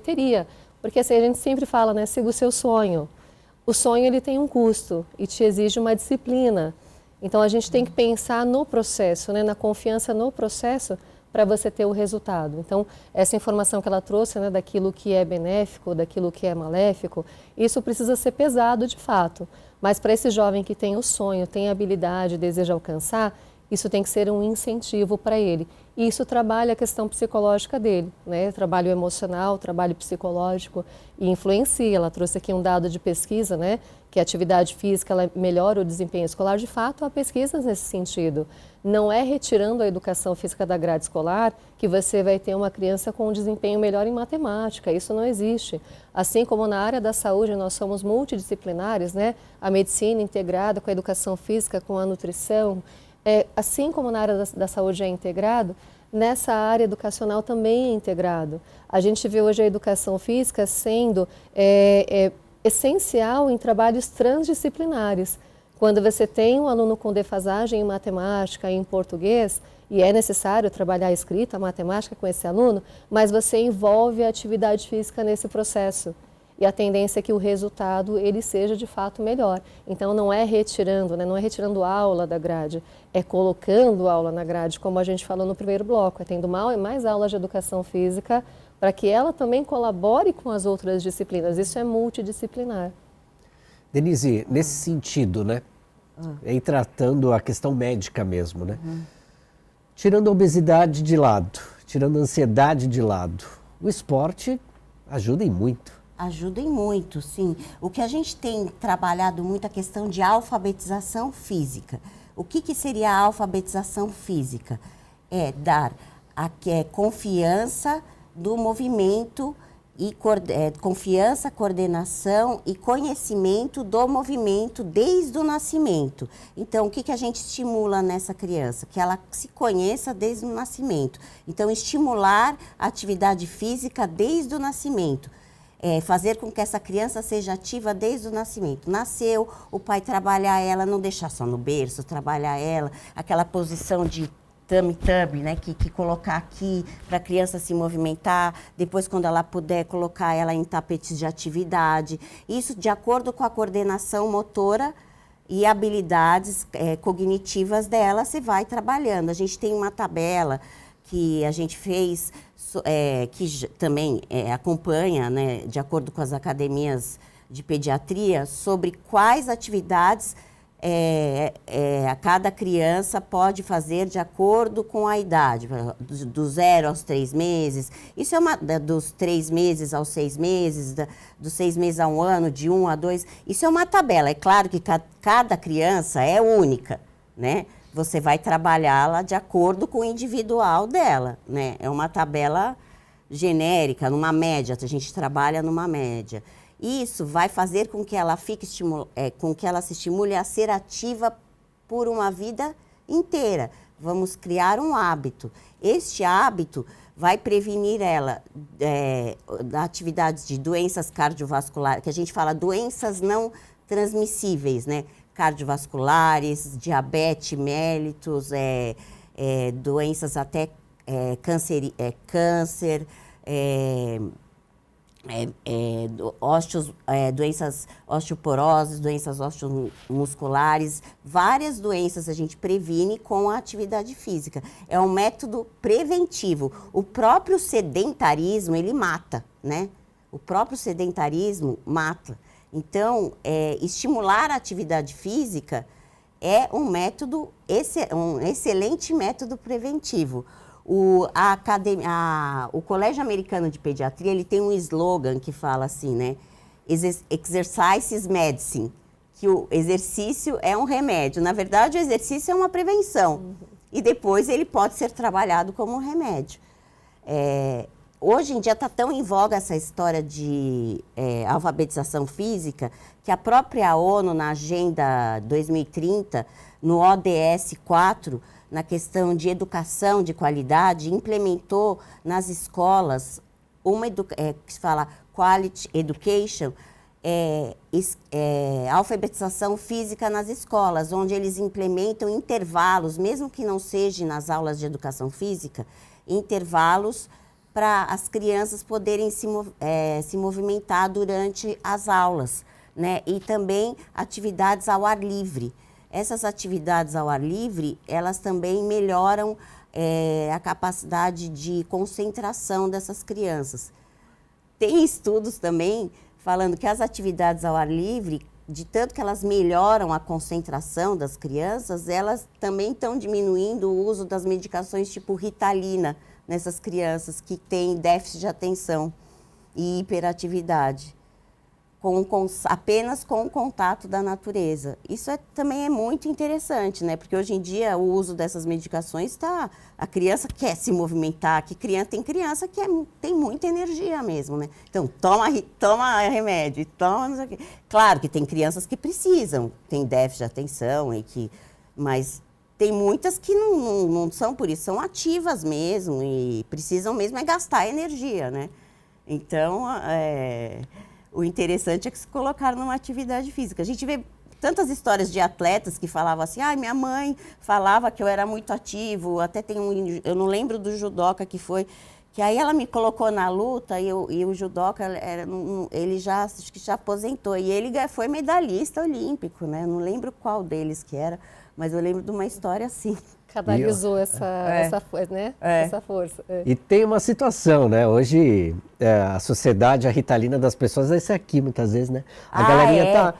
teria. Porque assim, a gente sempre fala, né, siga o seu sonho. O sonho ele tem um custo e te exige uma disciplina. Então a gente tem que pensar no processo, né, na confiança no processo para você ter o resultado. Então essa informação que ela trouxe, né, daquilo que é benéfico, daquilo que é maléfico, isso precisa ser pesado de fato. Mas para esse jovem que tem o sonho, tem a habilidade, deseja alcançar, isso tem que ser um incentivo para ele. E isso trabalha a questão psicológica dele, né? Trabalho emocional, trabalho psicológico e influencia. Ela trouxe aqui um dado de pesquisa, né? Que a atividade física ela melhora o desempenho escolar. De fato, há pesquisas nesse sentido. Não é retirando a educação física da grade escolar que você vai ter uma criança com um desempenho melhor em matemática. Isso não existe. Assim como na área da saúde nós somos multidisciplinares, né? A medicina integrada com a educação física, com a nutrição. Assim como na área da saúde é integrado, nessa área educacional também é integrado. A gente vê hoje a educação física sendo essencial em trabalhos transdisciplinares. Quando você tem um aluno com defasagem em matemática, em português, e é necessário trabalhar a escrita, a matemática com esse aluno, mas você envolve a atividade física nesse processo. E a tendência é que o resultado ele seja de fato melhor. Então não é retirando, né? Não é retirando aula da grade, é colocando aula na grade, como a gente falou no primeiro bloco, é tendo mais aulas de educação física para que ela também colabore com as outras disciplinas. Isso é multidisciplinar. Denise, nesse sentido, né? Aí tratando a questão médica mesmo, né? Tirando a obesidade de lado, tirando a ansiedade de lado, o esporte ajuda em muito. Ajudem muito, sim. O que a gente tem trabalhado muito é a questão de alfabetização física. O que seria a alfabetização física? É dar confiança do movimento, confiança, coordenação e conhecimento do movimento desde o nascimento. Então, o que a gente estimula nessa criança? Que ela se conheça desde o nascimento. Então, estimular a atividade física desde o nascimento. Fazer com que essa criança seja ativa desde o nascimento. Nasceu, o pai trabalhar ela, não deixar só no berço, trabalhar ela, aquela posição de tummy, né, que colocar aqui para a criança se movimentar, depois quando ela puder colocar ela em tapetes de atividade, isso de acordo com a coordenação motora e habilidades cognitivas dela, você vai trabalhando. A gente tem uma tabela que a gente fez, que também acompanha, né, de acordo com as academias de pediatria, sobre quais atividades a cada criança pode fazer de acordo com a idade, do 0 aos 3 meses, isso é dos 3 meses aos 6 meses, dos 6 meses a 1 ano, de 1 a 2, isso é uma tabela. É claro que cada criança é única, né? Você vai trabalhá-la de acordo com o individual dela, né? É uma tabela genérica, numa média, a gente trabalha numa média. Isso vai fazer com que ela com que ela se estimule a ser ativa por uma vida inteira. Vamos criar um hábito. Este hábito vai prevenir ela da atividades de doenças cardiovasculares, que a gente fala doenças não transmissíveis, né? Cardiovasculares, diabetes mellitus, doenças até câncer, doenças osteoporoses, doenças osteomusculares, várias doenças a gente previne com a atividade física. É um método preventivo. O próprio sedentarismo, ele mata, né? O próprio sedentarismo mata. Então, estimular a atividade física é um excelente método preventivo. O Colégio Americano de Pediatria, ele tem um slogan que fala assim, né? Exercise is medicine, que o exercício é um remédio. Na verdade, o exercício é uma prevenção. E depois ele pode ser trabalhado como um remédio. Hoje em dia está tão em voga essa história de alfabetização física, que a própria ONU, na Agenda 2030, no ODS 4, na questão de educação de qualidade, implementou nas escolas que se fala Quality Education, alfabetização física nas escolas, onde eles implementam intervalos, mesmo que não seja nas aulas de educação física, intervalos para as crianças poderem se movimentar durante as aulas, né? E também atividades ao ar livre. Essas atividades ao ar livre, elas também melhoram a capacidade de concentração dessas crianças. Tem estudos também falando que as atividades ao ar livre, de tanto que elas melhoram a concentração das crianças, elas também estão diminuindo o uso das medicações tipo Ritalina nessas crianças que têm déficit de atenção e hiperatividade. Apenas com o contato da natureza. Isso também é muito interessante, né? Porque hoje em dia o uso dessas medicações a criança quer se movimentar, tem criança que tem muita energia mesmo, né? Então, toma remédio, toma não sei o quê. Claro que tem crianças que precisam, tem déficit de atenção, mas tem muitas que não são por isso, são ativas mesmo e precisam mesmo gastar energia, né? Então, o interessante é que se colocaram numa atividade física. A gente vê tantas histórias de atletas que falavam assim, minha mãe falava que eu era muito ativo, até eu não lembro do judoca que foi, que aí ela me colocou na luta e o judoca, ele acho que já aposentou, e ele foi medalhista olímpico, né? Não lembro qual deles que era, mas eu lembro de uma história assim. Canalizou essa força. E tem uma situação, né? Hoje, a sociedade, a Ritalina das pessoas é isso aqui, muitas vezes, né? A galerinha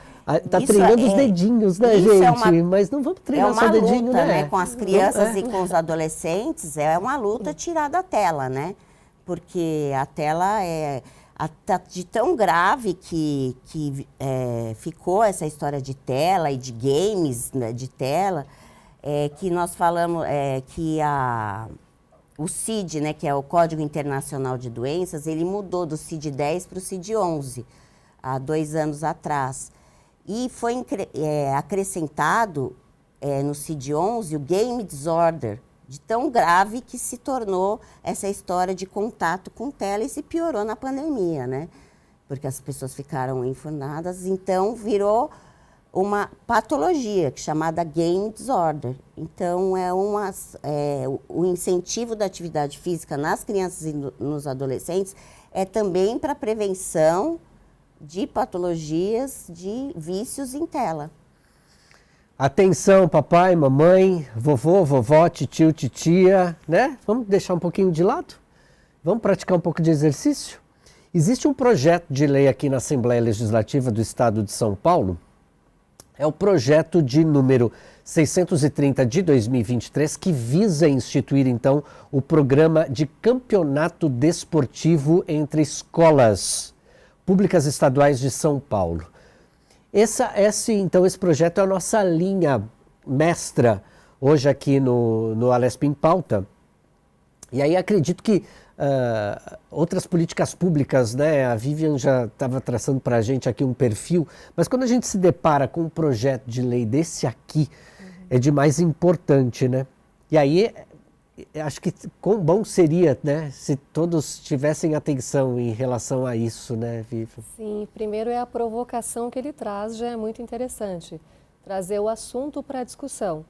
tá treinando os dedinhos, né, gente? Mas não vamos treinar só dedinho, luta, né? Com as crianças e com os adolescentes, é uma luta tirar da tela, né? Porque a tela de tão grave que ficou essa história de tela e de games, né, de tela, que nós falamos que o CID, né, que é o Código Internacional de Doenças, ele mudou do CID-10 para o CID-11, há 2 anos atrás. E foi acrescentado no CID-11 o Game Disorder, de tão grave que se tornou essa história de contato com tela e se piorou na pandemia, né? Porque as pessoas ficaram informadas, então virou uma patologia chamada game disorder. Então, o incentivo da atividade física nas crianças e nos adolescentes é também para prevenção de patologias de vícios em tela. Atenção, papai, mamãe, vovô, vovó, titio, titia, né? Vamos deixar um pouquinho de lado? Vamos praticar um pouco de exercício? Existe um projeto de lei aqui na Assembleia Legislativa do Estado de São Paulo. É o projeto de número 630 de 2023, que visa instituir, então, o programa de campeonato desportivo entre escolas públicas estaduais de São Paulo. Então, esse projeto é a nossa linha mestra hoje aqui no Alesp em Pauta. E aí acredito que outras políticas públicas, né? A Vivian já estava traçando para a gente aqui um perfil, mas quando a gente se depara com um projeto de lei desse aqui, é de mais importante, né? E aí, acho que quão bom seria, né, se todos tivessem atenção em relação a isso, né, Vivian? Sim, primeiro é a provocação que ele traz, já é muito interessante. Trazer o assunto para a discussão,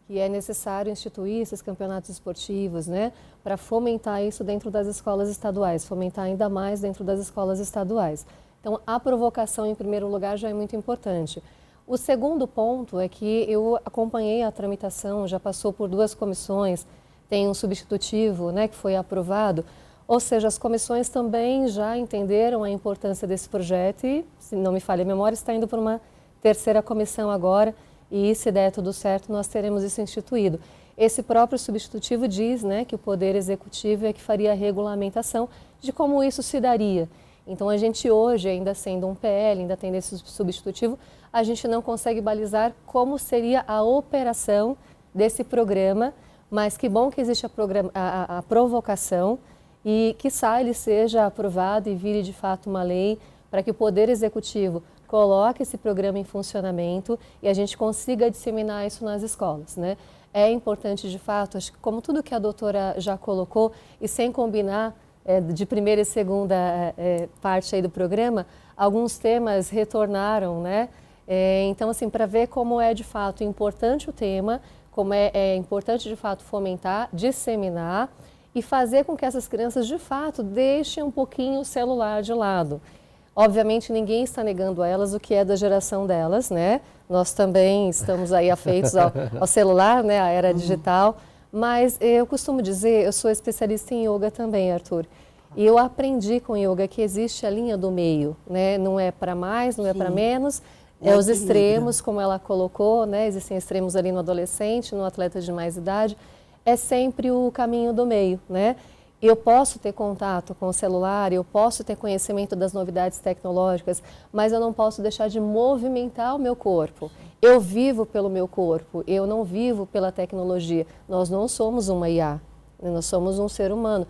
que é necessário instituir esses campeonatos esportivos, né, para fomentar isso dentro das escolas estaduais, fomentar ainda mais dentro das escolas estaduais. Então, a provocação, em primeiro lugar, já é muito importante. O segundo ponto é que eu acompanhei a tramitação, já passou por 2 comissões, tem um substitutivo, né, que foi aprovado, ou seja, as comissões também já entenderam a importância desse projeto e, se não me falha a memória, está indo para uma 3ª comissão agora e, se der tudo certo, nós teremos isso instituído. Esse próprio substitutivo diz, né, que o Poder Executivo é que faria a regulamentação de como isso se daria. Então, a gente hoje, ainda sendo um PL, ainda tendo esse substitutivo, a gente não consegue balizar como seria a operação desse programa, mas que bom que existe a provocação e, quiçá, ele seja aprovado e vire de fato uma lei para que o Poder Executivo coloque esse programa em funcionamento e a gente consiga disseminar isso nas escolas, né? É importante, de fato, acho que como tudo que a doutora já colocou, e sem combinar de primeira e segunda parte aí do programa, alguns temas retornaram, né? Então, assim, para ver como é de fato importante o tema, como é importante de fato fomentar, disseminar e fazer com que essas crianças de fato deixem um pouquinho o celular de lado. Obviamente ninguém está negando a elas o que é da geração delas, né? Nós também estamos aí afeitos ao celular, né? À era digital, mas eu costumo dizer, eu sou especialista em yoga também, Arthur, e eu aprendi com yoga que existe a linha do meio, né? Não é para mais, não é para menos. Os extremos, como ela colocou, né? Existem extremos ali no adolescente, no atleta de mais idade. É sempre o caminho do meio, né? Eu posso ter contato com o celular, eu posso ter conhecimento das novidades tecnológicas, mas eu não posso deixar de movimentar o meu corpo. Eu vivo pelo meu corpo, eu não vivo pela tecnologia. Nós não somos uma IA, nós somos um ser humano.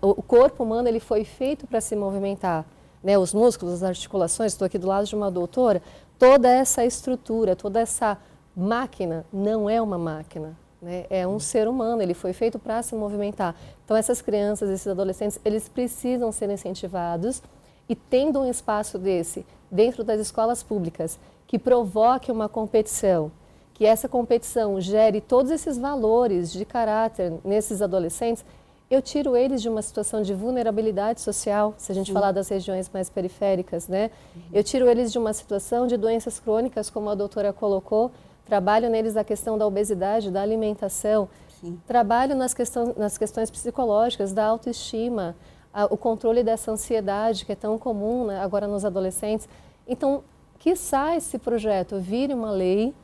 O corpo humano ele foi feito para se movimentar. Né, os músculos, as articulações, estou aqui do lado de uma doutora, toda essa estrutura, toda essa máquina não é uma máquina, né, é um ser humano, ele foi feito para se movimentar. Então essas crianças, esses adolescentes, eles precisam ser incentivados e tendo um espaço desse dentro das escolas públicas que provoque uma competição, que essa competição gere todos esses valores de caráter nesses adolescentes, eu tiro eles de uma situação de vulnerabilidade social, se a gente falar das regiões mais periféricas, né? Eu tiro eles de uma situação de doenças crônicas, como a doutora colocou, trabalho neles a questão da obesidade, da alimentação, trabalho nas questões psicológicas, da autoestima, o controle dessa ansiedade que é tão comum, né, agora nos adolescentes. Então, quiçá esse projeto vire uma lei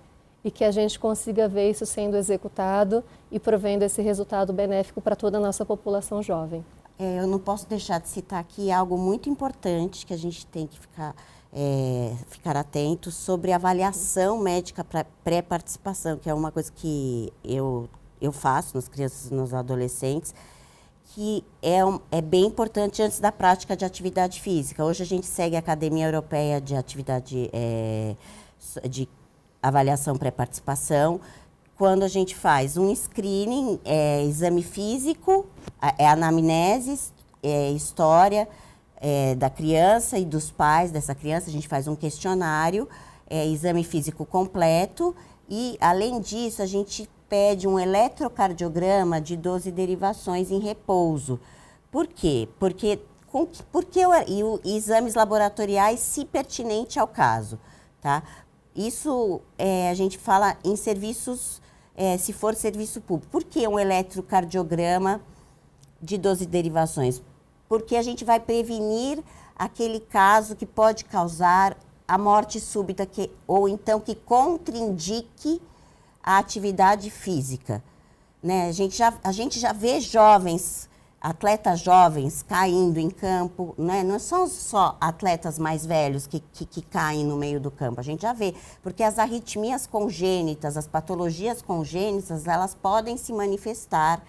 e que a gente consiga ver isso sendo executado e provendo esse resultado benéfico para toda a nossa população jovem. Eu não posso deixar de citar aqui algo muito importante que a gente tem que ficar atento sobre a avaliação médica para pré-participação, que é uma coisa que eu faço nas crianças e nos adolescentes, que é bem importante antes da prática de atividade física. Hoje a gente segue a Academia Europeia de Atividade de Avaliação Pré-Participação, quando a gente faz um screening, exame físico, anamnese, história da criança e dos pais dessa criança, a gente faz um questionário exame físico completo e, além disso, a gente pede um eletrocardiograma de 12 derivações em repouso. Por quê? Porque exames laboratoriais, se pertinente ao caso, tá? Isso a gente fala em serviços, se for serviço público. Por que um eletrocardiograma de 12 derivações? Porque a gente vai prevenir aquele caso que pode causar a morte súbita, ou então que contraindique a atividade física. Né? A gente já vê atletas jovens caindo em campo, né? Não são só atletas mais velhos que caem no meio do campo, a gente já vê, porque as arritmias congênitas, as patologias congênitas, elas podem se manifestar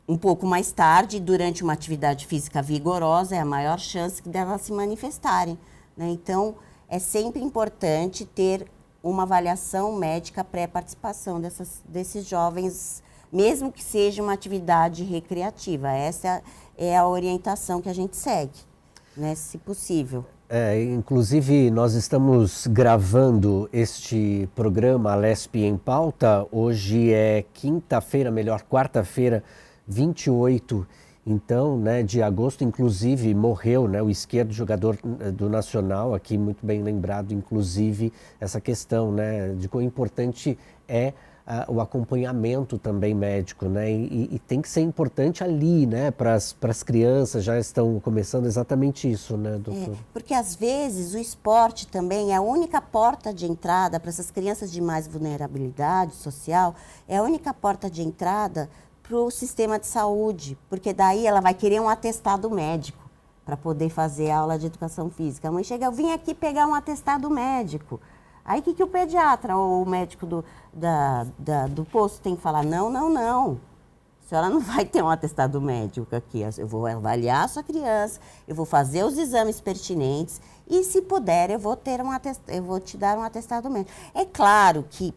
um pouco mais tarde, durante uma atividade física vigorosa, é a maior chance delas se manifestarem. Né? Então, é sempre importante ter uma avaliação médica pré-participação desses jovens, mesmo que seja uma atividade recreativa. Essa é a orientação que a gente segue, né, se possível. Inclusive, nós estamos gravando este programa Alesp em Pauta. Hoje é quinta-feira, quarta-feira, 28 então, né, de agosto. Inclusive, morreu, né, o esquerdo, jogador do Nacional, aqui muito bem lembrado, inclusive, essa questão, né, de quão importante é o acompanhamento também médico, né? E tem que ser importante ali, né? Para as crianças, já estão começando exatamente isso, né, doutor? Porque às vezes o esporte também é a única porta de entrada para essas crianças de mais vulnerabilidade social, é a única porta de entrada para o sistema de saúde, porque daí ela vai querer um atestado médico para poder fazer aula de educação física. A mãe chega, eu vim aqui pegar um atestado médico. Aí o que o pediatra ou o médico do posto tem que falar? Não. A senhora não vai ter um atestado médico aqui. Eu vou avaliar a sua criança, eu vou fazer os exames pertinentes e, se puder, eu vou te dar um atestado médico. É claro que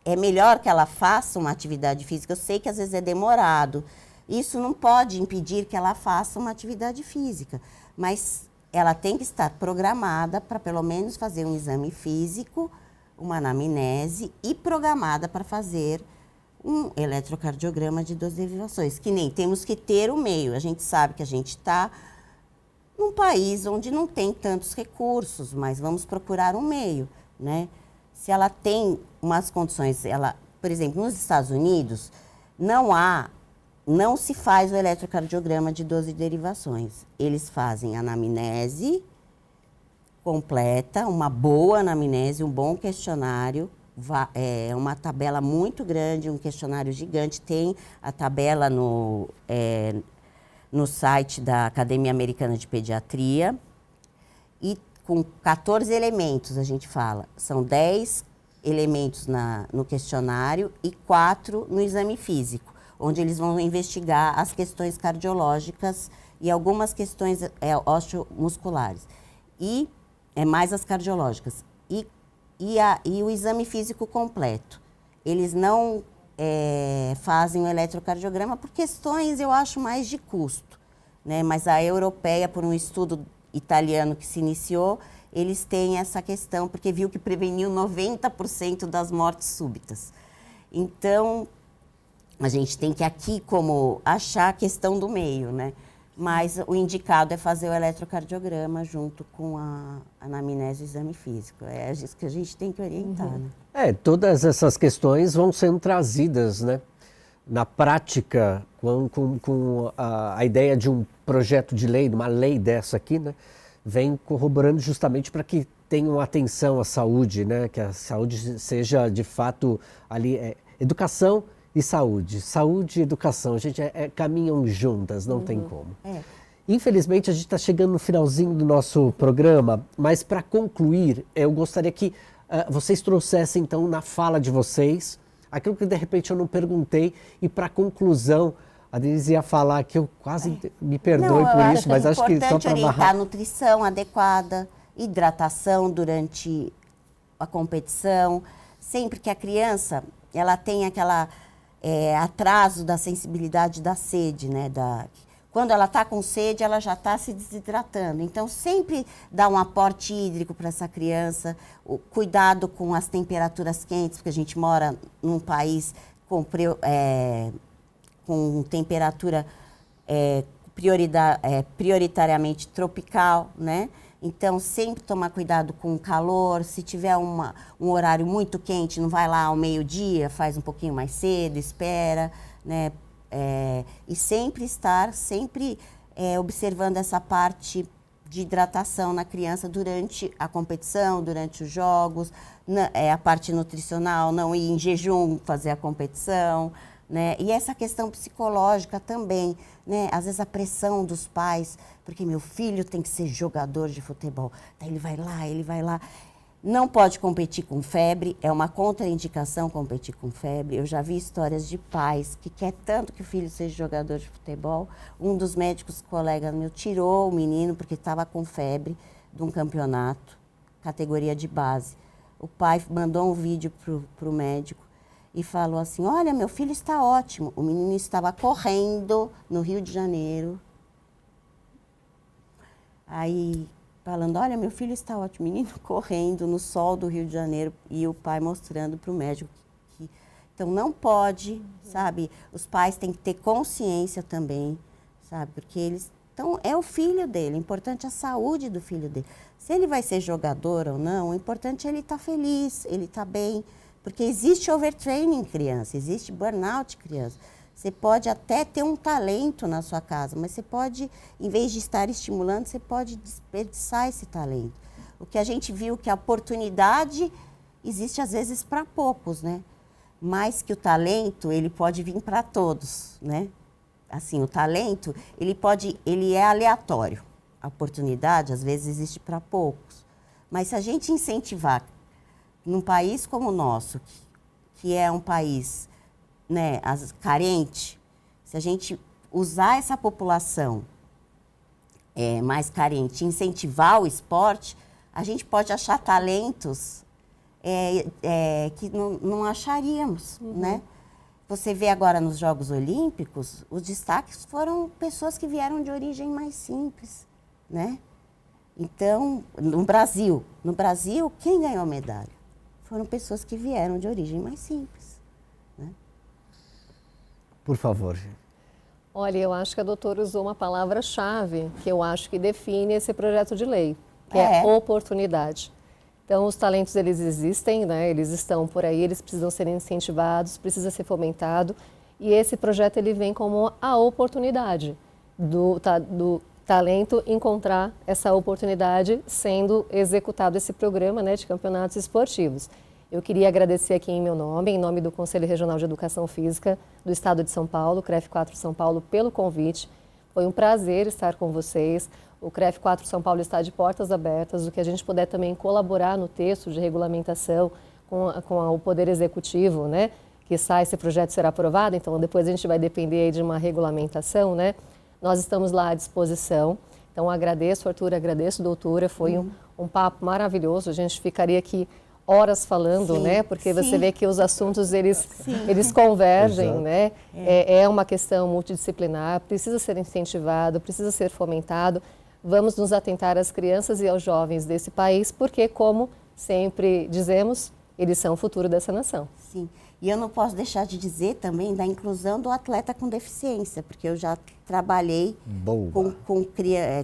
é melhor que ela faça uma atividade física. Eu sei que às vezes é demorado. Isso não pode impedir que ela faça uma atividade física, mas ela tem que estar programada para pelo menos fazer um exame físico, uma anamnese e programada para fazer um eletrocardiograma de 12 derivações, que nem temos que ter o meio. A gente sabe que a gente está num país onde não tem tantos recursos, mas vamos procurar um meio, né? Se ela tem umas condições, por exemplo, nos Estados Unidos, não se faz o eletrocardiograma de 12 derivações. Eles fazem anamnese completa, uma boa anamnese, um bom questionário, uma tabela muito grande, um questionário gigante. Tem a tabela no site da Academia Americana de Pediatria. E com 14 elementos, a gente fala. São 10 elementos no questionário e 4 no exame físico, onde eles vão investigar as questões cardiológicas e algumas questões osteomusculares. E mais as cardiológicas. E o exame físico completo. Eles não fazem o eletrocardiograma por questões, eu acho, mais de custo. Né? Mas a europeia, por um estudo italiano que se iniciou, eles têm essa questão, porque viu que preveniu 90% das mortes súbitas. Então, a gente tem que aqui como achar a questão do meio, né? Mas o indicado é fazer o eletrocardiograma junto com a anamnese e o exame físico. É isso que a gente tem que orientar, né? Todas essas questões vão sendo trazidas, né? Na prática, com a ideia de um projeto de lei, de uma lei dessa aqui, né? Vem corroborando justamente para que tenham atenção à saúde, né? Que a saúde seja, de fato, ali, educação e saúde. Saúde e educação, a gente caminham juntas, não tem como. Infelizmente, a gente está chegando no finalzinho do nosso programa, mas para concluir, eu gostaria que vocês trouxessem, então, na fala de vocês, aquilo que de repente eu não perguntei, e para conclusão, a Denise ia falar que eu quase me perdoe por isso, mas acho que só para orientar a nutrição adequada, hidratação durante a competição, sempre que a criança ela tem aquela atraso da sensibilidade da sede, né? quando ela está com sede, ela já está se desidratando. Então, sempre dá um aporte hídrico para essa criança, o cuidado com as temperaturas quentes, porque a gente mora num país com temperatura prioritariamente tropical, né? Então, sempre tomar cuidado com o calor. Se tiver um horário muito quente, não vai lá ao meio-dia, faz um pouquinho mais cedo, espera, né? E sempre estar observando essa parte de hidratação na criança durante a competição, durante os jogos, a parte nutricional, não ir em jejum fazer a competição, né? E essa questão psicológica também, né? Às vezes a pressão dos pais, porque meu filho tem que ser jogador de futebol, daí ele vai lá. Não pode competir com febre, é uma contraindicação competir com febre. Eu já vi histórias de pais que quer tanto que o filho seja jogador de futebol. Um dos médicos, colega meu, tirou o menino porque estava com febre de um campeonato, categoria de base. O pai mandou um vídeo para o médico e falou assim, olha, meu filho está ótimo. O menino estava correndo no Rio de Janeiro. Aí, falando, olha, meu filho está ótimo. O menino correndo no sol do Rio de Janeiro e o pai mostrando para o médico então, não pode, sabe? Os pais têm que ter consciência também, sabe? Porque então, é o filho dele, o importante é a saúde do filho dele. Se ele vai ser jogador ou não, o importante é ele estar feliz, ele estar bem. Porque existe overtraining em criança, existe burnout em criança. Você pode até ter um talento na sua casa, mas você pode, em vez de estar estimulando, você pode desperdiçar esse talento. O que a gente viu que a oportunidade existe às vezes para poucos, né? Mas que o talento, ele pode vir para todos, né? Assim, o talento, ele é aleatório. A oportunidade, às vezes, existe para poucos. Mas se a gente incentivar, num país como o nosso, que é um país, né, carente, se a gente usar essa população mais carente, incentivar o esporte, a gente pode achar talentos que não acharíamos, né? Você vê agora nos Jogos Olímpicos, os destaques foram pessoas que vieram de origem mais simples, né? Então, no Brasil, quem ganhou medalha? Foram pessoas que vieram de origem mais simples, né? Por favor. Olha, eu acho que a doutora usou uma palavra-chave que eu acho que define esse projeto de lei, que é oportunidade. Então, os talentos, eles existem, né? Eles estão por aí, eles precisam ser incentivados, precisa ser fomentado. E esse projeto, ele vem como a oportunidade do talento encontrar essa oportunidade sendo executado esse programa, né, de campeonatos esportivos. Eu queria agradecer aqui em meu nome, em nome do Conselho Regional de Educação Física do Estado de São Paulo, CREF 4 São Paulo, pelo convite. Foi um prazer estar com vocês. O CREF 4 São Paulo está de portas abertas. O que a gente puder também colaborar no texto de regulamentação com o Poder Executivo, né, que esse projeto será aprovado, então depois a gente vai depender aí de uma regulamentação, né? Nós estamos lá à disposição. Então, agradeço, Arthur, agradeço, doutora. Foi um papo maravilhoso. A gente ficaria aqui horas falando, né? Porque você vê que os assuntos, eles convergem, exato, né? É uma questão multidisciplinar, precisa ser incentivado, precisa ser fomentado. Vamos nos atentar às crianças e aos jovens desse país, porque, como sempre dizemos, eles são o futuro dessa nação. Sim. E eu não posso deixar de da inclusão do atleta com deficiência, porque eu já trabalhei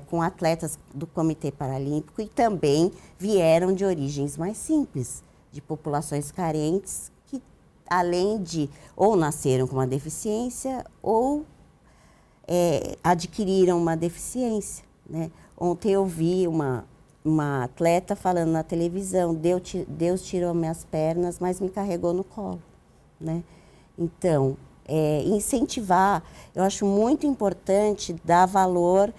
com atletas do Comitê Paralímpico e também vieram de origens mais simples, de populações carentes que, além de ou nasceram com uma deficiência ou adquiriram uma deficiência, né? Ontem eu vi uma atleta falando na televisão, Deus tirou minhas pernas, mas me carregou no colo, né? Então, incentivar, eu acho muito importante dar valor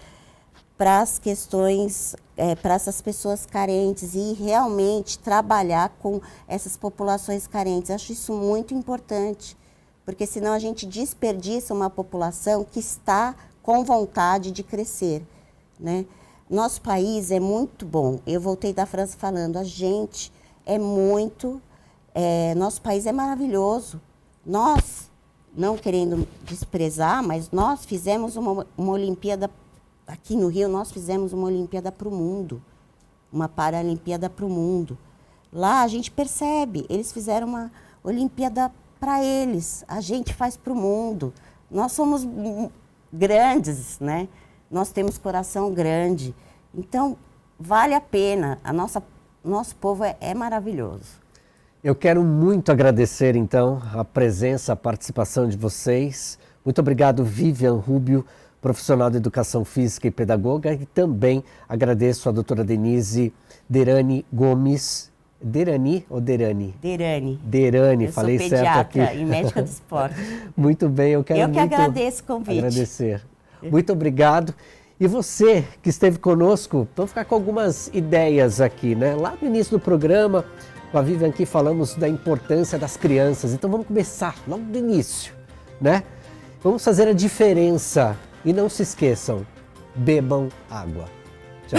para as questões, para essas pessoas carentes e realmente trabalhar com essas populações carentes. Acho isso muito importante, porque senão a gente desperdiça uma população que está com vontade de crescer, né? Nosso país é muito bom. Eu voltei da França falando, a gente é muito... nosso país é maravilhoso. Nós não querendo desprezar, mas nós fizemos uma Olimpíada, aqui no Rio, nós fizemos uma Olimpíada para o mundo, uma Paralimpíada para o mundo. Lá a gente percebe, eles fizeram uma Olimpíada para eles, a gente faz para o mundo. Nós somos grandes, né? Nós temos coração grande. Então, vale a pena. Nosso povo é maravilhoso. Eu quero muito agradecer, então, a presença, a participação de vocês. Muito obrigado, Vivian Rubio, profissional de Educação Física e pedagoga. E também agradeço a doutora Denise Derani Gomes. Derani ou Derani? Derani. Derani, eu falei sou certo aqui. pediatra e médica do esporte. Muito bem, eu quero muito agradeço o convite. Agradecer. Muito obrigado. E você que esteve conosco, vamos ficar com algumas ideias aqui, né? Lá no início do programa, com a Vivian aqui falamos da importância das crianças. Então vamos começar logo do início, né? Vamos fazer a diferença. E não se esqueçam, bebam água. Tchau.